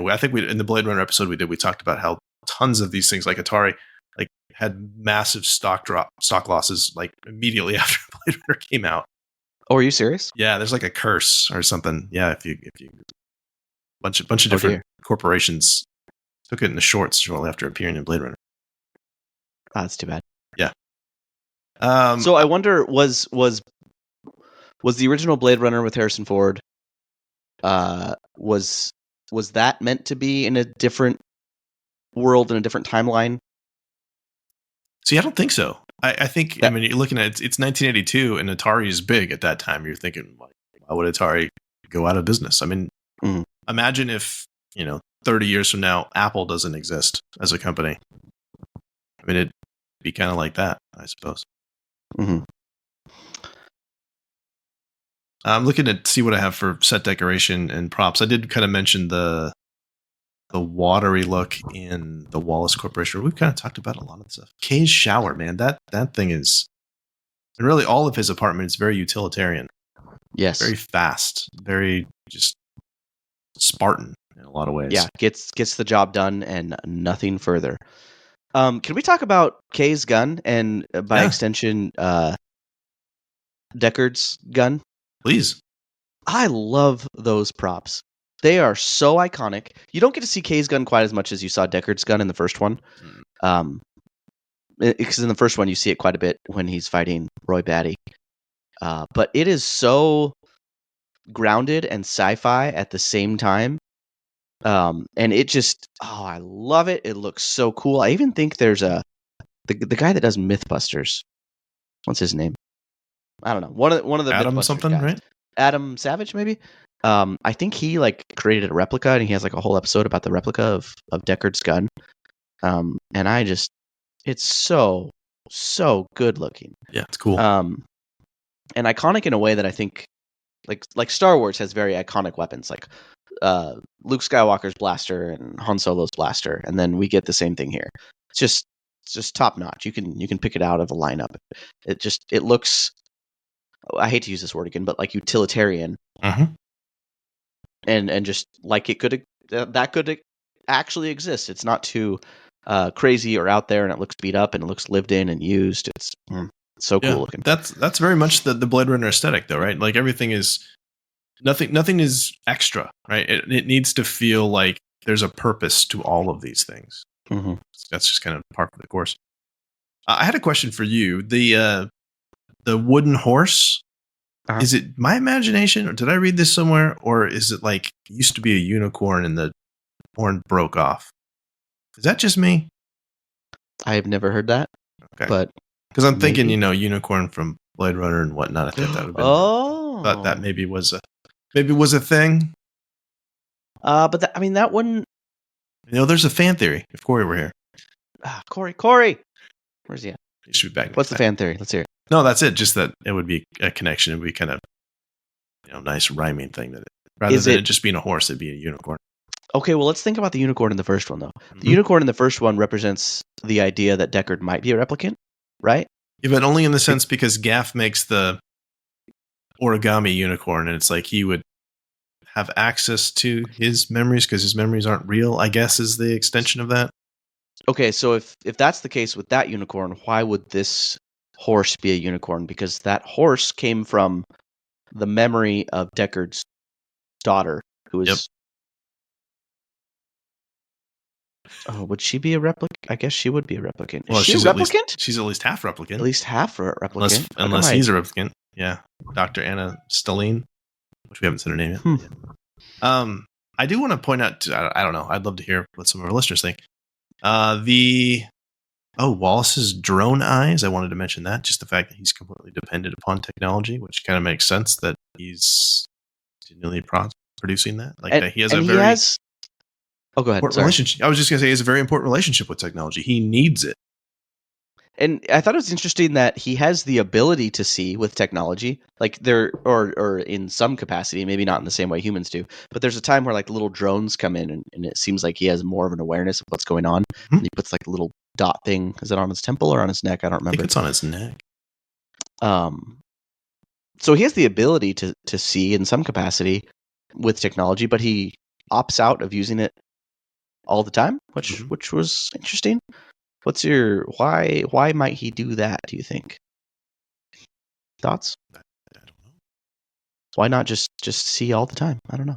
I think in the Blade Runner episode we talked about how tons of these things like Atari like had massive stock losses like immediately after Blade Runner came out. Oh, are you serious? Yeah, there's like a curse or something. Yeah, if you bunch of different corporations took it in the shorts shortly after appearing in Blade Runner. Oh, that's too bad. Yeah. So I wonder, was the original Blade Runner with Harrison Ford? Was that meant to be in a different world in a different timeline? See, I don't think so. I think you're looking at it's 1982 and Atari is big at that time. You're thinking, why would Atari go out of business? I mean, imagine if 30 years from now Apple doesn't exist as a company. I mean, it'd be kind of like that, I suppose. Mm-hmm. I'm looking to see what I have for set decoration and props. I did kind of mention the watery look in the Wallace Corporation. We've kind of talked about a lot of stuff. Kay's shower, man, that thing is, and really all of his apartment is very utilitarian. Yes, very fast, very just Spartan in a lot of ways. Yeah, gets the job done and nothing further. Can we talk about Kay's gun and by extension Deckard's gun? Please. I love those props. They are so iconic. You don't get to see Kay's gun quite as much as you saw Deckard's gun in the first one. Because in the first one, you see it quite a bit when he's fighting Roy Batty. But it is so grounded and sci-fi at the same time. And it just, I love it. It looks so cool. I even think there's the guy that does Mythbusters. What's his name? I don't know. One of the Adam Mythbusters something, guys. right? Adam Savage, maybe. I think he created a replica, and he has a whole episode about the replica of Deckard's gun. And it's so good looking. Yeah, it's cool. And iconic in a way that I think, like Star Wars has very iconic weapons, like Luke Skywalker's blaster and Han Solo's blaster, and then we get the same thing here. It's just top notch. You can pick it out of a lineup. It looks. I hate to use this word again, but like utilitarian. Mm-hmm. And just like it could actually exist. It's not too crazy or out there, and it looks beat up and it looks lived in and used. It's so cool looking. That's very much the Blade Runner aesthetic, though, right? Like everything is Nothing is extra, right? It needs to feel like there's a purpose to all of these things. Mm-hmm. That's just kind of part of the course. I had a question for you. The wooden horse. Uh-huh. Is it my imagination, or did I read this somewhere, or is it like it used to be a unicorn and the horn broke off? Is that just me? I have never heard that. Okay, but because I'm maybe. thinking, unicorn from Blade Runner and whatnot. I thought that would have been. Thought that maybe was a thing. But that wouldn't. There's a fan theory. If Corey were here, Corey, where's he at? he should be back. What's the fan theory? Let's hear it. No, that's it. Just that it would be a connection. It would be kind of, nice rhyming thing rather than it just being a horse, it'd be a unicorn. Okay, well, let's think about the unicorn in the first one, though. Mm-hmm. The unicorn in the first one represents the idea that Deckard might be a replicant, right? Yeah, but only in the sense because Gaff makes the origami unicorn, and it's like he would have access to his memories because his memories aren't real, I guess, is the extension of that. Okay, so if that's the case with that unicorn, why would this horse be a unicorn? Because that horse came from the memory of Deckard's daughter, who is... Yep. Oh, would she be a replicant? I guess she would be a replicant. Well, is she a replicant? She's at least half replicant. At least half a replicant. Unless he's a replicant. Yeah. Dr. Anna Stelline, which we haven't said her name yet. I do want to point out, I don't know, I'd love to hear what some of our listeners think. Wallace's drone eyes, I wanted to mention that. Just the fact that he's completely dependent upon technology, which kind of makes sense that he's continually producing that. That he has Oh, go ahead. Relationship. I was just going to say he has a very important relationship with technology. He needs it. And I thought it was interesting that he has the ability to see with technology, like or in some capacity, maybe not in the same way humans do. But there's a time where like little drones come in, and it seems like he has more of an awareness of what's going on. Mm-hmm. And he puts like a little dot thing. Is it on his temple or on his neck? I don't remember. I think it's on his neck. So he has the ability to see in some capacity with technology, but he opts out of using it all the time, which was interesting. What's your why might he do that, do you think? Thoughts? I don't know. Why not just see all the time? I don't know.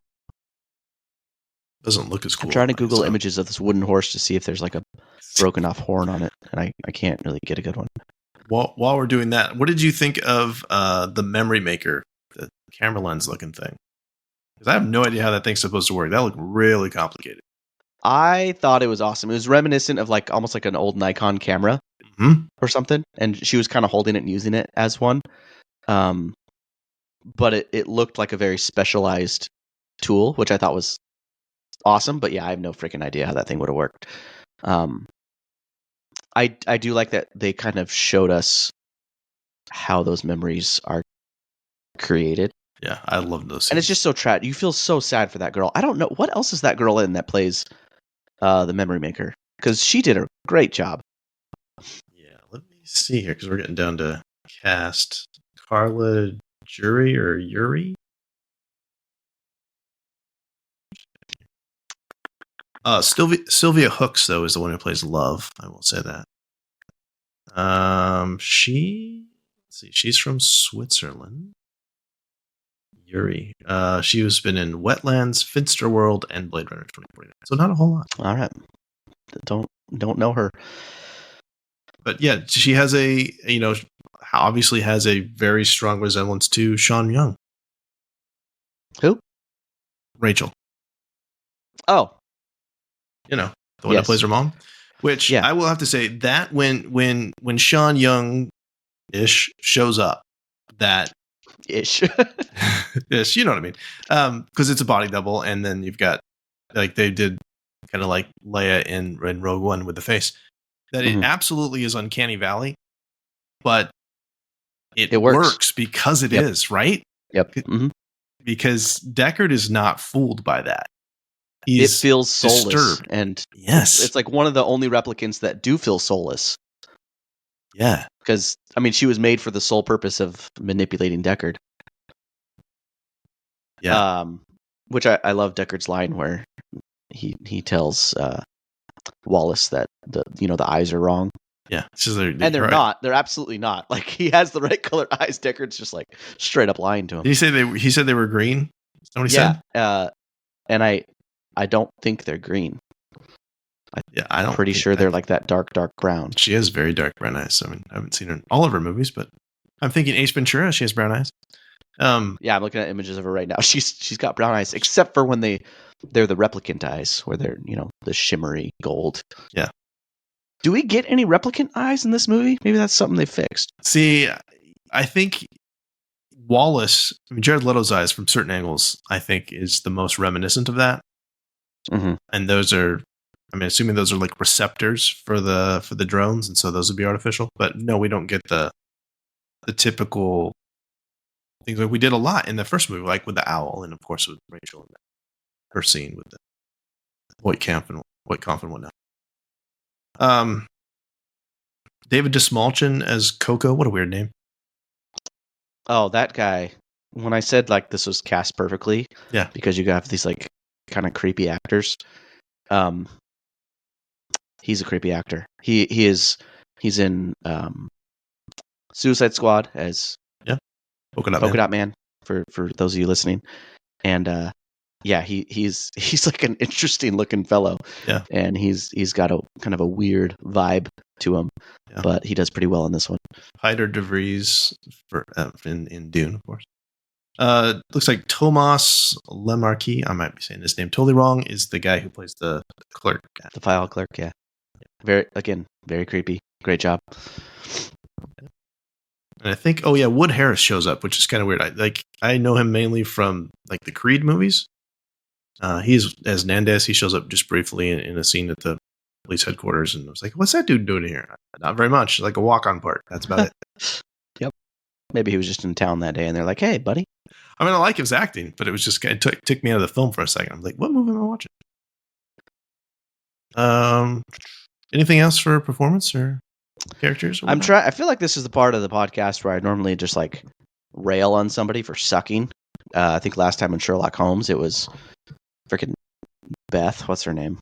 Doesn't look as cool. I'm trying to Google images of this wooden horse to see if there's like a broken off horn on it, and I can't really get a good one. While we're doing that, what did you think of the memory maker, the camera lens looking thing? Because I have no idea how that thing's supposed to work. That looked really complicated. I thought it was awesome. It was reminiscent of like almost like an old Nikon camera or something, and she was kind of holding it and using it as one. But it looked like a very specialized tool, which I thought was awesome. But yeah, I have no freaking idea how that thing would have worked. I do like that they kind of showed us how those memories are created. Yeah, I love those scenes. And it's just so tragic. You feel so sad for that girl. I don't know. What else is that girl in that plays the memory maker? Because she did a great job. Yeah, let me see here, because we're getting down to cast. Carla Yuri? Sylvia Hooks, though, is the one who plays Love. I will say that. She's from Switzerland. Yuri. She has been in Wetlands, Finster World, and Blade Runner 2049. So not a whole lot. All right. Don't know her. But yeah, she has obviously has a very strong resemblance to Sean Young. Who? Rachel. Oh. The one that plays her mom. Which I will have to say that when Sean Young-ish shows up, that ish. Ish, you know what I mean? Because it's a body double, and then you've got like they did kind of like Leia in Rogue One with the face. That it absolutely is Uncanny Valley, but it works because it is, right? Yep. Because Deckard is not fooled by that. It feels soulless, disturbed. And yes, it's like one of the only replicants that do feel soulless. Yeah, because I mean, she was made for the sole purpose of manipulating Deckard. Yeah, which I love Deckard's line where he tells Wallace that the eyes are wrong. Yeah, and they're right. Not. They're absolutely not. Like he has the right color eyes. Deckard's just like straight up lying to him. Did he say he said they were green? that what he said? And I don't think they're green. I don't. Pretty sure they're like that dark brown. She has very dark brown eyes. I mean, I haven't seen her in all of her movies, but I'm thinking Ace Ventura. She has brown eyes. Yeah, I'm looking at images of her right now. She's got brown eyes, except for when they're the replicant eyes, where they're the shimmery gold. Yeah. Do we get any replicant eyes in this movie? Maybe that's something they fixed. See, I think Wallace, Jared Leto's eyes from certain angles, I think is the most reminiscent of that. Mm-hmm. And those are, assuming those are like receptors for the drones, and so those would be artificial. But no, we don't get the typical things like we did a lot in the first movie, like with the owl, and of course with Rachel and her scene with the White Kampf and whatnot. David Desmalchin as Coco. What a weird name. Oh, that guy. When I said like this was cast perfectly, yeah, because you have these like kind of creepy actors. He's a creepy actor. He's in Suicide Squad as Polka Dot Man for those of you listening, and he's like an interesting looking fellow. Yeah, and he's got a kind of a weird vibe to him, but he does pretty well in this one. Hyder DeVries in Dune, of course. Looks like Thomas Lemarquis, I might be saying his name totally wrong, is the guy who plays the clerk. The file clerk, yeah. Very creepy. Great job. And I think, Wood Harris shows up, which is kind of weird. I know him mainly from like the Creed movies. He's as Nandez. He shows up just briefly in a scene at the police headquarters, and I was like, "What's that dude doing here?" Not very much, like a walk-on part. That's about it. Yep. Maybe he was just in town that day, and they're like, "Hey, buddy." I like his acting, but it was just it took me out of the film for a second. I'm like, "What movie am I watching?" Anything else for performance or characters? Or I feel like this is the part of the podcast where I normally just like rail on somebody for sucking. I think last time in Sherlock Holmes, it was freaking Beth. What's her name?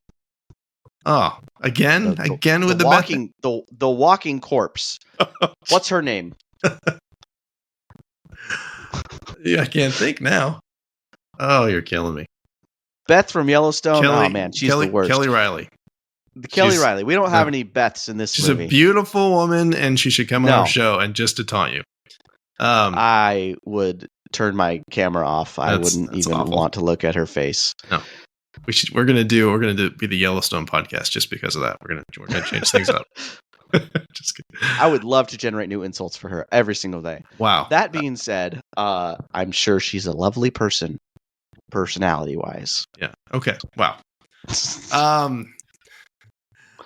Oh, again with the walking Beth? The walking corpse. What's her name? Yeah, I can't think now. Oh, you're killing me. Beth from Yellowstone. Oh man, she's the worst. Kelly Riley. Kelly Riley. We don't have any Beths in this movie. She's a beautiful woman, and she should come on our show and just to taunt you. I would turn my camera off. I wouldn't even want to look at her face. No. We're gonna be the Yellowstone podcast just because of that. We're gonna change things up. Just kidding. I would love to generate new insults for her every single day. Wow. That being said, I'm sure she's a lovely person, personality wise. Yeah. Okay. Wow.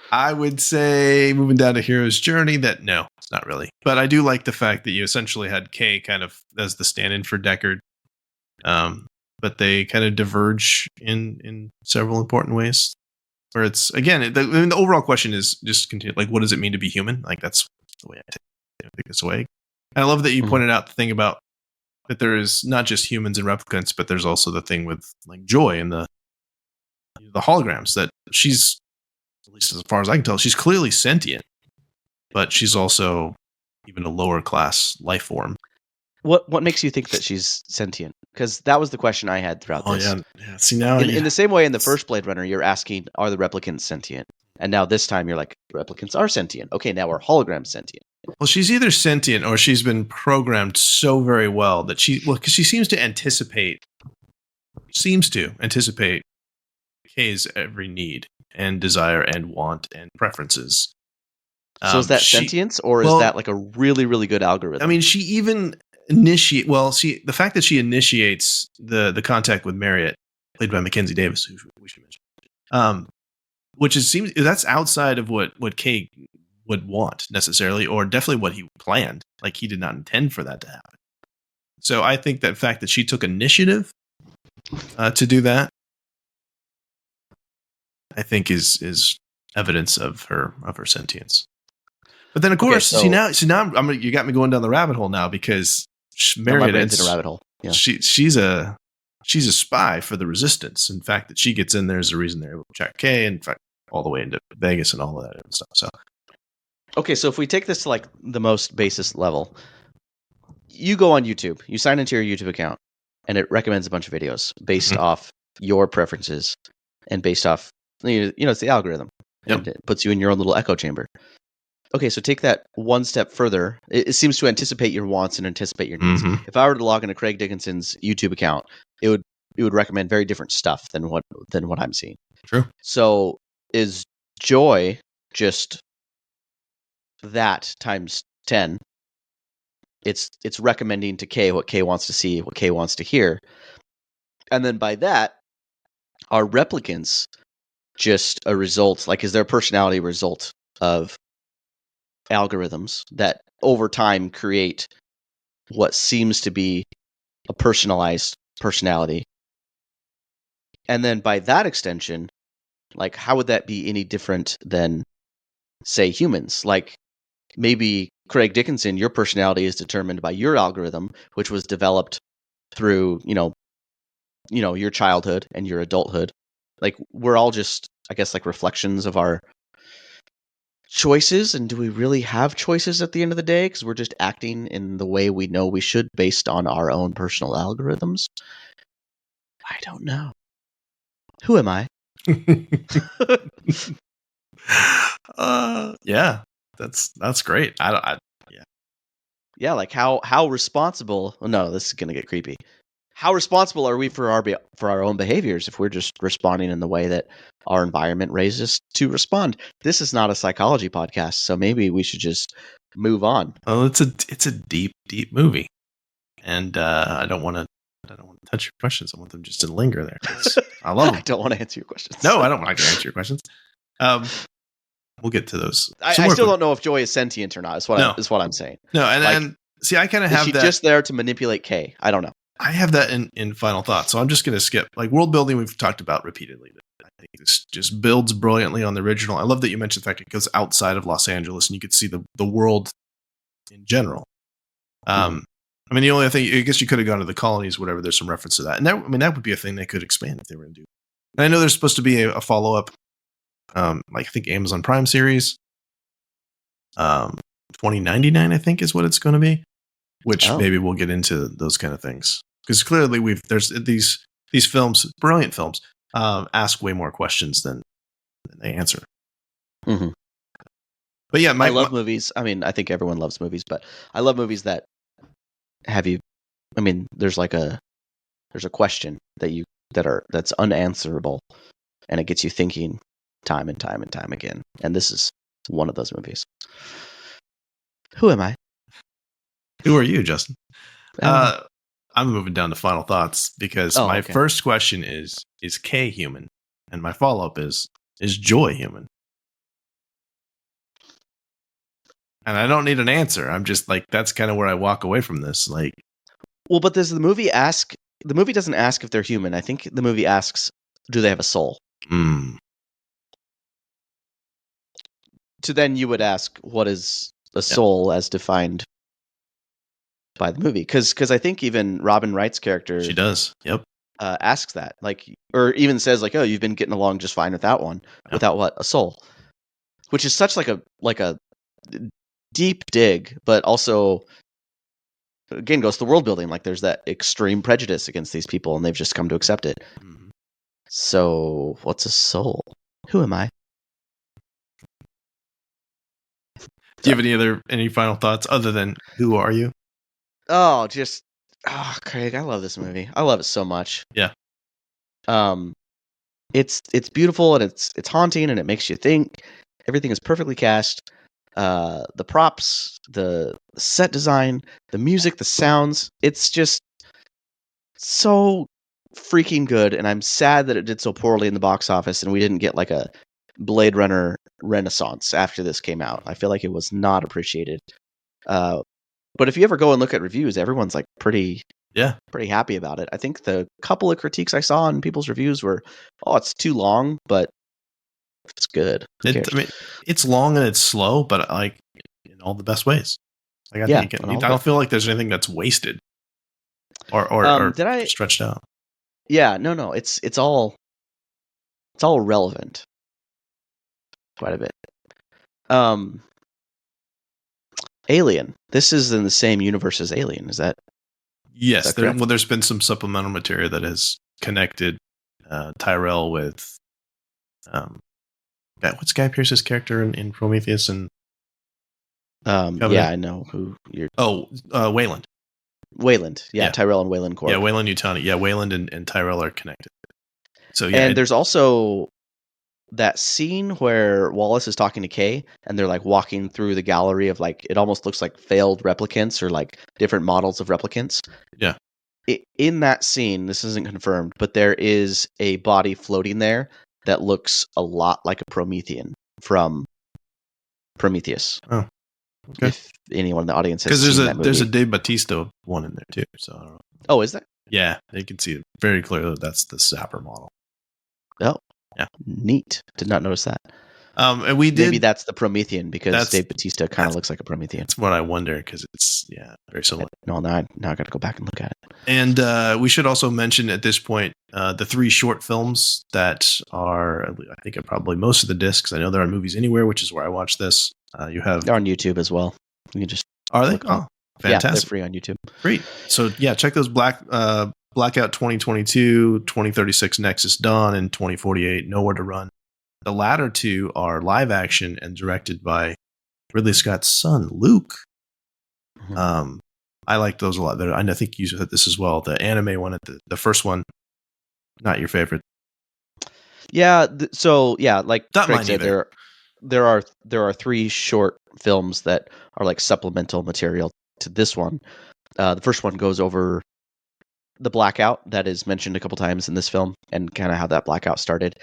I would say moving down to Hero's Journey that no, it's not really. But I do like the fact that you essentially had Kay kind of as the stand-in for Deckard. But they kind of diverge in several important ways. Where it's again, the overall question is just continue. Like, what does it mean to be human? Like, that's the way I think this way. And I love that you pointed out the thing about that there is not just humans and replicants, but there's also the thing with like Joy and the holograms. That she's, at least as far as I can tell, she's clearly sentient, but she's also even a lower class life form. What makes you think that she's sentient? Because that was the question I had throughout this. Yeah. See now, in the same way in the first Blade Runner, you're asking, are the replicants sentient? And now this time you're like, replicants are sentient. Okay, now are holograms sentient? Well, she's either sentient or she's been programmed so very well that because she seems to anticipate Kay's every need and desire and want and preferences. So is that sentience, or is that like a really, really good algorithm? I mean, she even the fact that she initiates the contact with Marriott, played by Mackenzie Davis, who we should mention, which seems that's outside of what Kay would want necessarily, or definitely what he planned. Like, he did not intend for that to happen. So I think that fact that she took initiative to do that, I think is evidence of her sentience. But then, of course, see now you got me going down the rabbit hole now, because Marriott is in a rabbit hole. Yeah. She's a spy for the Resistance. In fact, that she gets in there is the reason they're able to track Kay, in fact, all the way into Vegas and all of that and stuff. So, okay, so if we take this to like the most basis level, you go on YouTube, you sign into your YouTube account, and it recommends a bunch of videos based off your preferences and based off, it's the algorithm. Yep. And it puts you in your own little echo chamber. Okay, so take that one step further. It seems to anticipate your wants and anticipate your needs. If I were to log into Craig Dickinson's YouTube account, it would recommend very different stuff than what I'm seeing. True. So is joy just that times 10? It's recommending to Kay what Kay wants to see, what Kay wants to hear. And then by that, are replicants just a result, like is their personality a result of algorithms that over time create what seems to be a personalized personality? And then by that extension, like how would that be any different than, say, humans? Like maybe Craig Dickinson, your personality is determined by your algorithm, which was developed through, your childhood and your adulthood. Like we're all just, I guess, like reflections of our choices. And do we really have choices at the end of the day? Because we're just acting in the way we know we should based on our own personal algorithms. I don't know. Who am I? Yeah, that's great. Yeah, like how responsible? Oh, no, this is gonna get creepy. How responsible are we for our own behaviors if we're just responding in the way that our environment raises us to respond? This is not a psychology podcast, so maybe we should just move on. Well, it's a deep movie, and I don't want to touch your questions. I want them just to linger there. I love them. I don't want to answer your questions. No, I don't want to answer your questions. We'll get to those. I still don't know if Joy is sentient or not. Is what I'm saying. No, and see, I kind of have that. Is she just there to manipulate Kay? I don't know. I have that in final thoughts, so I'm just going to skip. Like world building, we've talked about repeatedly. I think this just builds brilliantly on the original. I love that you mentioned the fact it goes outside of Los Angeles and you could see the world in general. I mean, the only thing, I guess you could have gone to the colonies, whatever. There's some reference to that, and that would be a thing they could expand if they were going to do. And I know there's supposed to be a follow up, like I think Amazon Prime series, 2099, I think is what it's going to be. Which maybe we'll get into those kind of things. Because clearly there's these films, brilliant films, ask way more questions than they answer. Mm-hmm. But yeah, I love movies. I mean, I think everyone loves movies, but I love movies that have you. I mean, there's a question that's unanswerable, and it gets you thinking time and time and time again. And this is one of those movies. Who am I? Who are you, Justin? I'm moving down to final thoughts because my first question is Kay human? And my follow-up is Joy human? And I don't need an answer. I'm just like, that's kind of where I walk away from this. Like, well, but does the movie ask? The movie doesn't ask if they're human. I think the movie asks, do they have a soul? So then you would ask, what is a soul as defined by the movie? Because I think even Robin Wright's character, she does, asks that, like, or even says like, "Oh, you've been getting along just fine without one, without what, a soul," which is such like a deep dig, but also again goes to the world building. Like, there's that extreme prejudice against these people, and they've just come to accept it. Mm-hmm. So, what's a soul? Who am I? Do you have any final thoughts other than who are you? Craig, I love this movie. I love it so much. Yeah. It's beautiful and it's haunting and it makes you think. Everything is perfectly cast. The props, the set design, the music, the sounds. It's just so freaking good. And I'm sad that it did so poorly in the box office and we didn't get like a Blade Runner renaissance after this came out. I feel like it was not appreciated. But if you ever go and look at reviews, everyone's like pretty happy about it. I think the couple of critiques I saw in people's reviews were, it's too long, but it's good. It's long and it's slow, but like in all the best ways. Like I don't feel like there's anything that's wasted or stretched out. Yeah, no, it's all relevant. Quite a bit. Alien. This is in the same universe as Alien. Is that? Yes, Is that correct? there's been some supplemental material that has connected Tyrell with what's Guy Pearce's character in Prometheus and Covenant? Yeah, I know who you're. Wayland. Wayland. Yeah, Yeah. Tyrell and Wayland Corp. Yeah, Wayland Utani. Yeah, Wayland and Tyrell are connected. So yeah, And there's also that scene where Wallace is talking to Kay, and they're like walking through the gallery of like it almost looks like failed replicants or like different models of replicants. Yeah. In that scene, this isn't confirmed, but there is a body floating there that looks a lot like a Promethean from Prometheus. Oh, okay. If anyone in the audience has Because seen that movie. there's a Dave Bautista one in there too. So I don't know. Oh, is that? Yeah, you can see it very clearly. That's the Zapper model. Oh, yeah, neat. Did not notice that. And we did. Maybe that's the Promethean because Dave Bautista kind of looks like a Promethean. That's what I wonder because it's very similar. No, now I got to go back and look at it. And we should also mention at this point the 3 short films that are, I think, probably most of the discs. I know there are Movies Anywhere, which is where I watch this. They're on YouTube as well. You can just are they? Oh, fantastic! Yeah, they're free on YouTube. Great. So yeah, check those Blackout 2022, 2036 Nexus Dawn, and 2048 Nowhere to Run. The latter 2 are live action and directed by Ridley Scott's son, Luke. Mm-hmm. I like those a lot. I think you said this as well. The anime one, the first one, not your favorite. Yeah. Like not Craig mine said, either. There are 3 short films that are like supplemental material to this one. The first one goes over the blackout that is mentioned a couple times in this film and kind of how that blackout started.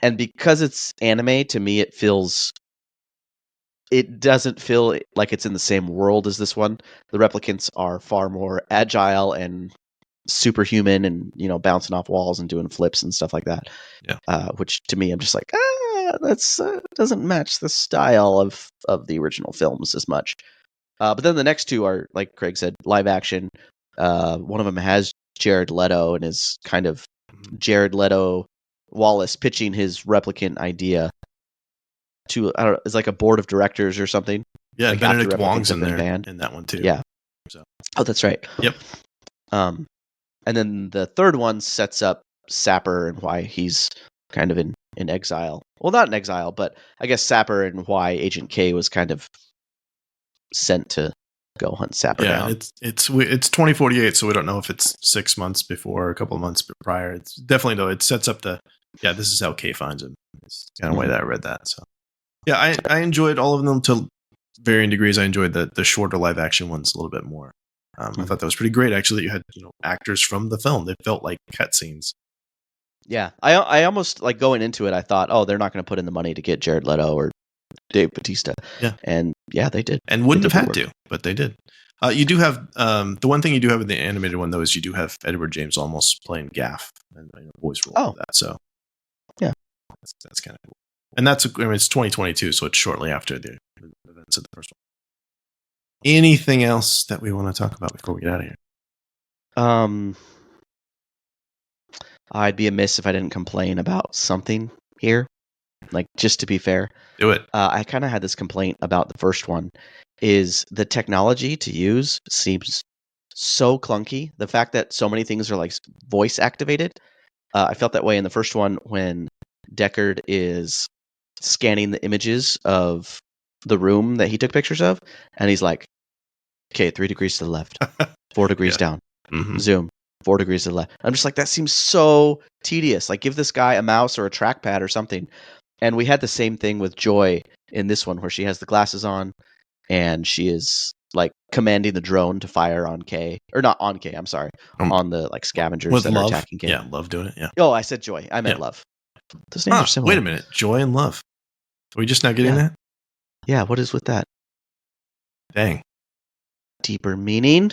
And because it's anime, to me, it doesn't feel like it's in the same world as this one. The replicants are far more agile and superhuman and, bouncing off walls and doing flips and stuff like that. Yeah. Which to me, I'm just like, that's doesn't match the style of the original films as much. But then the next 2 are, like Craig said, live action. One of them has Jared Leto and is kind of Jared Leto Wallace pitching his replicant idea to, I don't know, it's like a board of directors or something. Yeah, like Benedict Wong's in there in that one too. Yeah. So. Oh, that's right. Yep. And then the third one sets up Sapper and why he's kind of in exile. Well, not in exile, but I guess Sapper and why Agent K was kind of sent to go hunt Sapper down. It's 2048, so we don't know if it's 6 months before or a couple of months prior. It's definitely, though, it sets up this is how K finds him. It's kind of way that I read that. So yeah, I enjoyed all of them to varying degrees. I enjoyed the shorter live action ones a little bit more. I thought that was pretty great, actually, that you had actors from the film. They felt like cutscenes. Yeah, I almost, like, going into it, I thought, oh, they're not going to put in the money to get Jared Leto or Dave Bautista. Yeah. And yeah, they did. And wouldn't have had to, but they did. You do have the one thing you do have in the animated one, though, is you do have Edward James Olmos playing Gaff and voice role of that. So yeah, that's kind of cool. And it's 2022, so it's shortly after the events of the first one. Anything else that we want to talk about before we get out of here? I'd be amiss if I didn't complain about something here. Like, just to be fair. Do it. I kind of had this complaint about the first one, is the technology to use seems so clunky. The fact that so many things are like voice activated. I felt that way in the first one when Deckard is scanning the images of the room that he took pictures of, and he's like, okay, 3 degrees to the left, 4 degrees down, zoom, 4 degrees to the left. I'm just like, that seems so tedious. Like, give this guy a mouse or a trackpad or something. And we had the same thing with Joy in this one, where she has the glasses on and she is like commanding the drone to fire on K, or not on K, I'm sorry, on the like scavengers that are attacking K. Yeah, Love doing it. Yeah. Oh, I said Joy. I meant Love. Those names are similar. Wait a minute. Joy and Love. Are we just now getting that? Yeah, what is with that? Dang. Deeper meaning?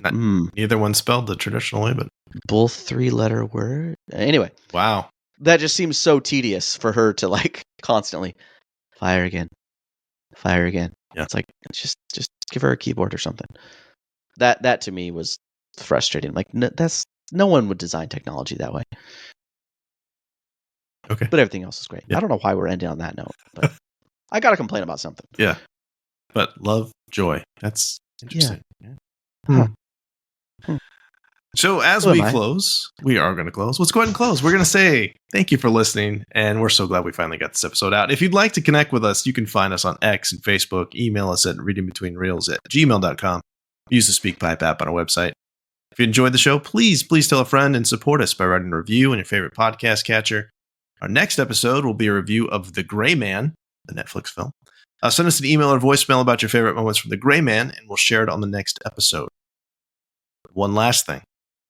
Neither one spelled the traditional way, but both 3-letter word. Anyway. Wow. That just seems so tedious for her to like constantly fire again. Fire again. Yeah. It's like, just give her a keyboard or something. That to me was frustrating. Like, no one would design technology that way. Okay. But everything else is great. Yeah. I don't know why we're ending on that note, but I got to complain about something. Yeah. But Love, Joy. That's interesting. Yeah. Huh. So as So am we I. close, we are going to close. Let's go ahead and close. We're going to say thank you for listening, and we're so glad we finally got this episode out. If you'd like to connect with us, you can find us on X and Facebook. Email us at readingbetweenreels@gmail.com. Use the SpeakPipe app on our website. If you enjoyed the show, please tell a friend and support us by writing a review on your favorite podcast catcher. Our next episode will be a review of The Gray Man, the Netflix film. Send us an email or voicemail about your favorite moments from The Gray Man, and we'll share it on the next episode. One last thing.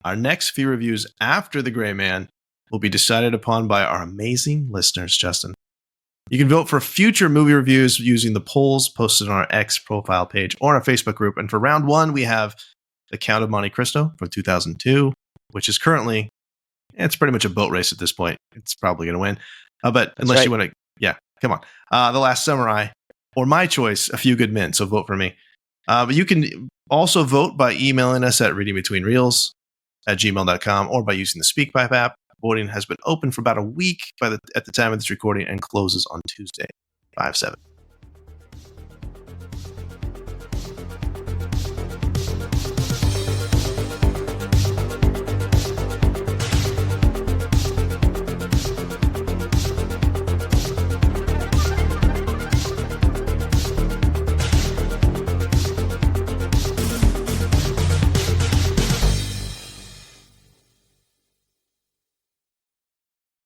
Our next few reviews after The Gray Man will be decided upon by our amazing listeners, Justin. You can vote for future movie reviews using the polls posted on our X profile page or our Facebook group. And for round one, we have The Count of Monte Cristo from 2002, which is currently, it's pretty much a boat race at this point. It's probably going to win. But That's unless right. you want to, yeah, come on. The Last Samurai, or my choice, A Few Good Men. So vote for me. But you can also vote by emailing us at readingbetweenreels@gmail.com or by using the SpeakPipe app. Voting has been open for about a week at the time of this recording and closes on Tuesday, 5/7.